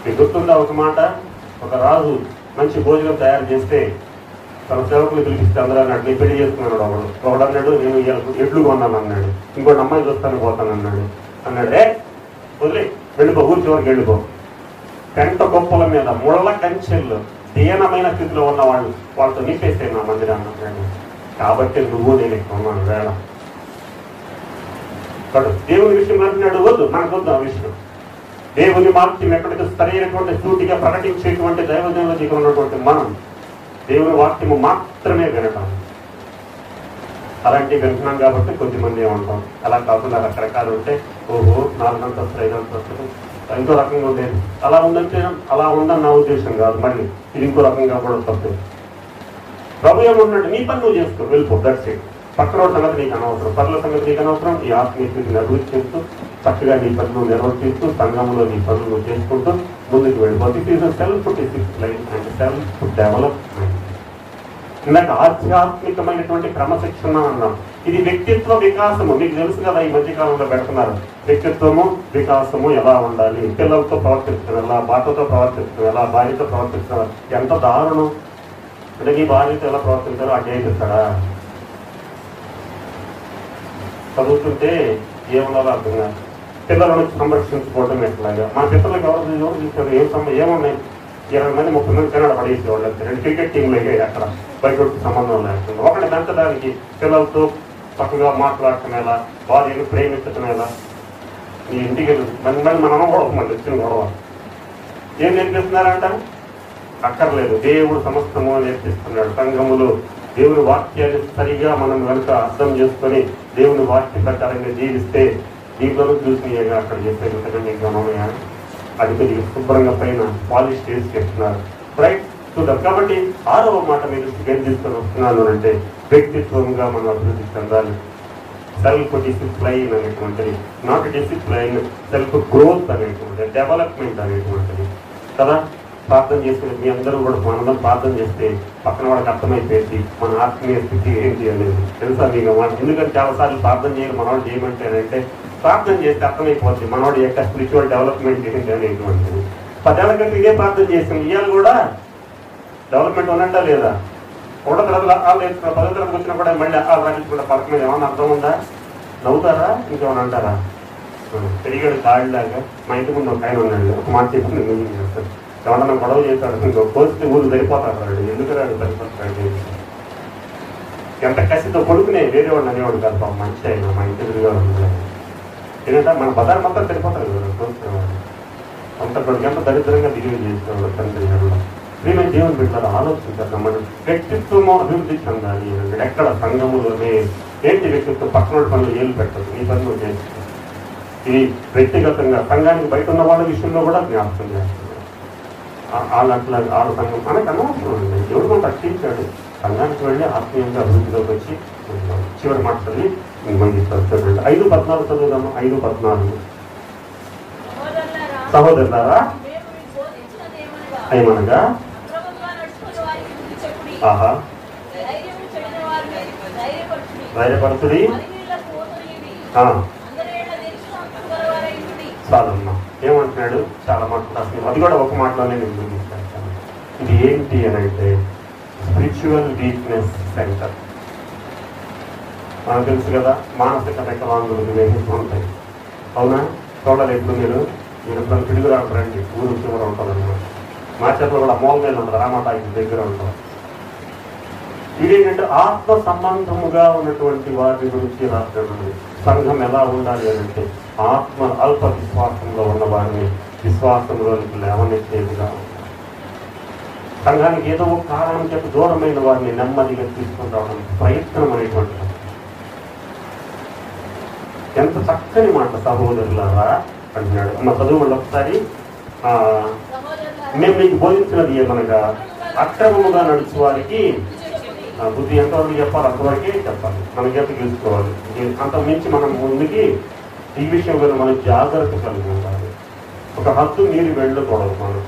మీకు గుర్తుందా ఒక మాట? ఒక రాజు మంచి భోజనం తయారు చేస్తే తన సేవకులు పిలిపిస్తే అందరూ అన్నాడు, నేను పెళ్లి చేసుకున్నాడు. ఒకడు అన్నాడు, నేను ఎడ్లు కొన్నాను అన్నాడు. ఇంకోటి అమ్మాయి చూస్తాను పోతాను అన్నాడు. అన్నాడే వదిలే, వెళ్ళిపో, ఊరి చివరికి వెళ్ళిపో. పెంట గొప్పల మీద ముళ్ళ కంచెల్లో దీనమైన స్థితిలో ఉన్న వాళ్ళు వాళ్ళతో నింపేస్తే నా మందిరాన్ని అన్నాడు. కాబట్టి నువ్వు నేను ఎక్కున్నాను వేళ. దేవుని విషయం అంటున్నాడు, వద్దు, మనకు వద్దు ఆ విషయం. దేవుని వాక్యం ఎక్కడికి సరైనటువంటి సూటిగా ప్రకటించేటువంటి దైవజనుల దగ్గర ఉన్నటువంటి మనం దేవుని వాక్యము మాత్రమే వినటం. అలాంటివి వింటున్నాం కాబట్టి కొద్దిమంది ఏమంటాం. అలా కాకుండా రకరకాలు ఉంటే, ఓహో 4 అంతస్తులు 5 అంతస్తులు ఇంకో రకంగా ఉండేది. అలా ఉందంటే అలా ఉందని నా ఉద్దేశం కాదు. మళ్ళీ ఇది ఇంకో రకంగా కూడా తప్పు. ప్రభు ఏమన్నాడు? నీ పని నువ్వు చేసుకో, వెళ్ళిపో. That's it. పక్కన సంగతి నీకు అనవసరం, పనుల సంగతి నీకు అనవసరం. ఈ ఆత్మీయ స్థితిని అభివృద్ధి చేస్తూ చక్కగా నీ పనులు నిర్వర్తిస్తూ సంఘంలో నీ పనులు నువ్వు చేసుకుంటూ ముందుకు వెళ్ళిపో. This is self discipline and self development. ఇందాక ఆధ్యాత్మికమైనటువంటి క్రమశిక్షణ అన్నాం. ఇది వ్యక్తిత్వ వికాసము. మీకు తెలుసు కదా, ఈ మధ్యకాలంలో పెడుతున్నారు వ్యక్తిత్వము వికాసము ఎలా ఉండాలి, పిల్లలతో ప్రవర్తించడం ఎలా, భర్తతో ప్రవర్తించడం ఎలా, భార్యతో ప్రవర్తించడం ఎంత దారుణం. అంటే నీ భార్యతో ఎలా ప్రవర్తించారో అడ్డే చెప్తాడా? చదువుతుంటే ఏమున్నారో అర్థం కాదు. పిల్లలను సంరక్షించుకోవడం ఎట్లాగా? మా పిల్లలకి ఎవరు చూస్తారు? ఏమున్నాయి? 20 మంది 30 మంది తినడం పడేసేవాళ్ళు. 2 క్రికెట్ టీంలు అయ్యాయి అక్కడ, బయట సంబంధం లేకుండా. ఒకటి పెంచడానికి పిల్లలతో చక్కగా మాట్లాడటం ఎలా, భార్యను ప్రేమించటం ఎలా. నీ ఇంటికి మళ్ళీ మనం గొడవ, మళ్ళీ వచ్చిన గొడవ. ఏం నేర్పిస్తున్నారంట? అక్కర్లేదు, దేవుడు సమస్తము నేర్పిస్తున్నాడు. సంఘములు దేవుని వాక్యాన్ని సరిగా మనం కనుక అర్థం చేసుకొని దేవుని వాక్య ప్రకారంగా జీవిస్తే దీంట్లో చూసినగా అక్కడ చెప్పేది నీకు గమనమయ్యా. అది కొద్దిగా శుభ్రంగా పైన పాలిష్ చేసి చెప్తున్నారు. రైట్, చూద్దాం. కాబట్టి 6వ మాట మీరు ఏం తీసుకొని వస్తున్నాను అంటే, వ్యక్తిత్వంగా మనం అభివృద్ధి చెందాలి. సెల్ఫ్ డిసిప్లైన్ అనేటువంటిది, నాట్ డిసిప్లైన్, సెల్ఫ్ గ్రోత్ అనేటువంటిది, డెవలప్మెంట్ అనేటువంటిది కదా. ప్రార్థన చేసుకుని మీ అందరూ కూడా మనందరం ప్రార్థన చేస్తే పక్కన వాళ్ళకి అర్థమైపోయింది మన ఆత్మీయ స్థితి ఏంటి అనేది. తెలుసా మీకు? ఎందుకంటే చాలాసార్లు ప్రార్థన చేయాలి మనవాడు చేయమంటే అంటే, ప్రార్థన చేస్తే అర్థమైపోతుంది మనవాడి యొక్క స్పిరిచువల్ డెవలప్మెంట్ ఏంటి అనేటువంటిది. 10 ఏళ్ల కంటే ఇదే ప్రార్థన చేస్తాం, ఇవాళ కూడా డెవలప్మెంట్ ఉన్నట్టా లేదా? ఒకటో తరగతి 10వ తరగతి వచ్చినా కూడా మళ్ళీ రాయించుకుంటే పథకం మీద ఏమన్నా అర్థం ఉందా? నవ్వుతారా? ఇంకేమన్నా అంటారా? పెరిగాడు కాళ్ళలాగా. మా ఇంటి ముందు ఒక ఆయన ఉన్నాడు, ఒక మాట చెప్పి నేను చేస్తాను. ఎవరన్నా గొడవ చేశాడు, ఇంకో పోస్తే ఊరు సరిపోతాడు. ఎందుకు రాడు సరిపోతాడు? ఎంత కసితో కొడుకునే వేరే వాడిని అనేవాడు కాదు పాపం, మంచి అయినా మా ఇంటి ఎదురుగా ఉంది. ఏంటంటే మన బజార్ మొత్తం తెలిపోతారు కదా, అంత కొడుకు ఎంత దరిద్రంగా బిహేవ్ చేసేవాడు తండ్రి గారు. మేము దేవుని బిడ్డలు ఆలోచించారు. మన వ్యక్తిత్వము అభివృద్ధి చెందాలి. ఎక్కడ సంఘములోనే ఏంటి వ్యక్తిత్వం, పక్కన పనులు ఏళ్ళు పెట్టదు, ఈ పనులు చేస్తుంది. ఇది వ్యక్తిగతంగా సంఘానికి బయట ఉన్న వాళ్ళ విషయంలో కూడా జ్ఞాపకం చేస్తున్నారు. వాళ్ళ సంఘం మనకు అనవసరం అండి, దేవుడు మనం రక్షించాడు. సంఘానికి వెళ్ళి ఆత్మీయంగా అభివృద్ధిలోకి వచ్చి చివరి మాటలు ముగిస్తారు. 5:14 చదువుదాము. 5:14 సహోదరులారా ఏమనగా ఆహా ధైర్యపరచుడి చాలమ్మా. ఏమంటున్నాడు? చాలా మాట్లాడుతున్నాడు. అది కూడా ఒక మాటలోనే నేను ముగిస్తాను. ఇది ఏంటి అని అంటే స్పిరిచువల్ వీక్నెస్ సెంటర్. మనకు తెలుసు కదా, మానసిక వికలాంగులకు వేహిస్తూ ఉంటాయి. అవునా? చూడాలి. ఎప్పుడు మీరు ఎప్పుడు పిడుగు రావడానికి ఊరు చివర ఉంటుందన్నమాట. మా చేతిలో కూడా మూల మీద ఉంటుంది, రామాటాకి దగ్గర ఉంటుంది. ఇదేంటంటే ఆత్మ సంబంధముగా ఉన్నటువంటి వారి గురించి రాష్ట్రండి. సంఘం ఎలా ఉండాలి అంటే ఆత్మ అల్ప విశ్వాసంలో ఉన్న వారిని విశ్వాసంలోనికి లేవనెత్తేదిగా, సంఘానికి ఏదో ఒక కారణం చేత దూరమైన వారిని నెమ్మదిగా తీసుకుని రావడానికి ప్రయత్నం అనేటువంటిది. ఎంత చక్కని మాట సహోదరులారా అంటున్నాడు. అమ్మ చదువు వాళ్ళు ఒకసారి. మేము మీకు బోధించినది ఏమనగా అక్రమముగా నడుచు వారికి బుద్ధి ఎంతవరకు చెప్పాలి అంతవరకే చెప్పాలి, మనకి ఎంత తెలుసుకోవాలి. అంత మించి మనం ముందుకి ఈ విషయంలో మనం జాగ్రత్త కలిగి ఉండాలి. ఒక హద్దు మీరి వెళ్ళకూడదు. మనం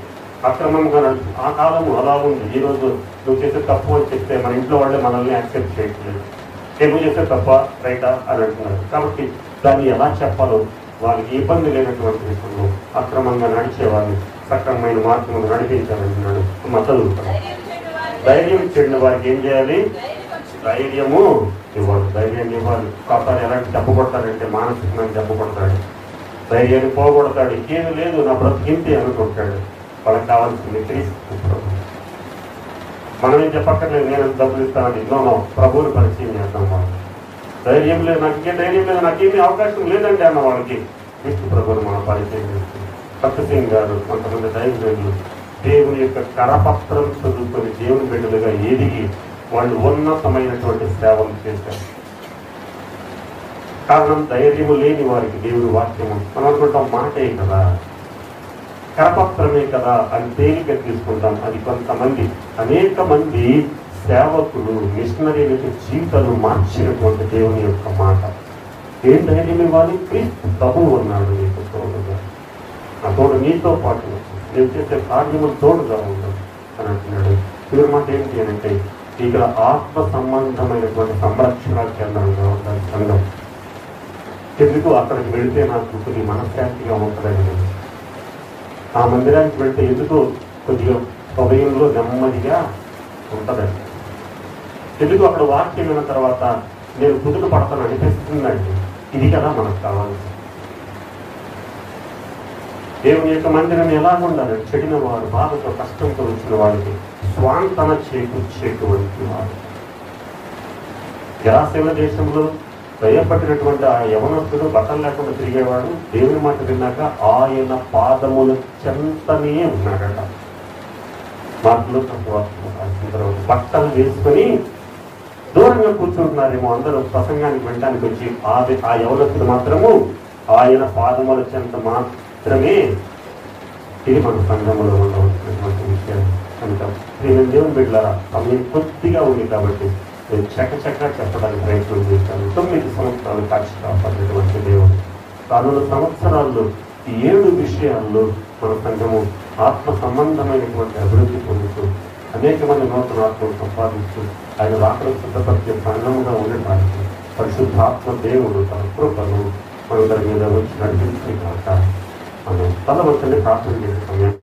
అక్రమంగా నడుచు ఆ కాలము అలా ఉంది. ఈరోజు నువ్వు చేసే తప్పు అని చెప్తే మన ఇంట్లో వాళ్ళే మనల్ని యాక్సెప్ట్ చేయట్లేదు. నువ్వు చేసే తప్ప రైటా అని అంటున్నారు. కాబట్టి దాన్ని ఎలా చెప్పాలో వాళ్ళకి ఇబ్బంది లేనటువంటి విషయంలో అక్రమంగా నడిచేవారిని సక్రమమైన మార్గంలో నడిపించాలంటున్నాడు. చదువుతాడు. ధైర్యం చెడిన వారికి ఏం చేయాలి? ధైర్యము ఇవ్వాలి. ధైర్యం ఇవ్వాలి. కాపాడు ఎలాంటి దెబ్బ కొడతాడంటే మానసికమైన దెబ్బ కొడతాడు, ధైర్యాన్ని పోగొడతాడు. ఇంకేమీ లేదు, నా బ్రతికింతే అనుకుంటాడు. వాళ్ళకి కావాల్సింది క్రీస్తు ప్రభు. మనం ఏం చెప్పక్కర్లేదు, నేను డబ్బులు ఇస్తానని. నో, ప్రభువుని పరిచయం చేద్దాం. వాళ్ళు ధైర్యం లేదు, నాకు ఇంకే ధైర్యం లేదు, నాకేమీ అవకాశం లేదండి అన్న వాళ్ళకి క్రీస్తు ప్రభువుని మనం పరిచయం చేస్తాం. సత్యసింగ్ గారు, కొంతమంది దైవజనులు దేవుని యొక్క కరపత్రం చదువుకొని దేవుని బిడ్డలుగా ఎదిగి వాళ్ళు ఉన్నతమైనటువంటి సేవలు చేశారు. కారణం ధైర్యము లేని వారికి దేవుని వాక్యము మనం అనుకుంటాం మాటే కదా, కరపత్రమే కదా అని తేలిక తీసుకుంటాం. అది కొంతమంది, అనేక మంది సేవకులు, మిషనరీల జీవితాలు మార్చినటువంటి దేవుని యొక్క మాట. ఏం ధైర్యం ఇవ్వాలి? క్రీస్తు ప్రభువు ఉన్నాడు నీకు తోడుగా, ఆ తోడు నీతో పాటు నేను చేసే కార్యములు తోడుగా ఉండదు అని అంటున్నాడు. ఇవి మాట ఏంటి అని అంటే ఇక్కడ ఆత్మ సంబంధమైనటువంటి సంరక్షణ కేంద్రంగా ఉండాలి సంఘం. ఎందుకు అక్కడికి వెళితే నాకు కొద్ది మనశ్శాంతిగా ఉంటుందని, ఆ మందిరానికి వెళ్తే ఎందుకు కొద్దిగా హృదయంలో నెమ్మదిగా ఉంటుందండి. ఎందుకు అక్కడ వాక్యం విన్న తర్వాత నేను కుదుట పడతాను అనిపిస్తుందండి. ఇది కదా మనకు కావాలి. దేవుని యొక్క మందిరం ఎలా ఉండాలి? చెడిన వారు, బాధతో కష్టంతో వచ్చిన వారికి స్వాంతన చేకూర్చేటువంటి వారు. గెరాసేన దేశంలో భయపడినటువంటి ఆ యవనస్తుడు బట్టలు లేకుండా తిరిగేవాడు. దేవుని మాట విన్నాక ఆయన పాదముల చెంతనే ఉన్నాడట. మాటలు బట్టలు వేసుకొని దూరంగా కూర్చుంటున్నారేమో అందరూ ప్రసంగానికి వెళ్ళడానికి వచ్చి, ఆ యవనస్తుడు మాత్రము ఆయన పాదముల చెంత మాత్రమే. ఇది మన సంఘంలో ఉండవలసినటువంటి విషయం కనుక నేను దేవుని బిడ్డలారా సమయం కొద్దిగా ఉంది కాబట్టి నేను చక్కగా చెప్పడానికి ప్రయత్నం చేశాను. 9 సంవత్సరాలు కాచి కాపాడినటువంటి దేవుడు రానున్న సంవత్సరాల్లో ఈ 7 విషయాల్లో మన సంఘము ఆత్మ సంబంధమైనటువంటి అభివృద్ధి పొందుతూ అనేక మంది నూతన ఆత్మను సంపాదిస్తూ ఆయన రాకడ సిద్ధపరిచే సంఘముగా ఉండటానికి పరిశుద్ధాత్మ దేవుడు తన కృపను మనందరి మీద వచ్చి నడిపించే కాక మనం తల వచ్చి ప్రార్థన చేసే సమయం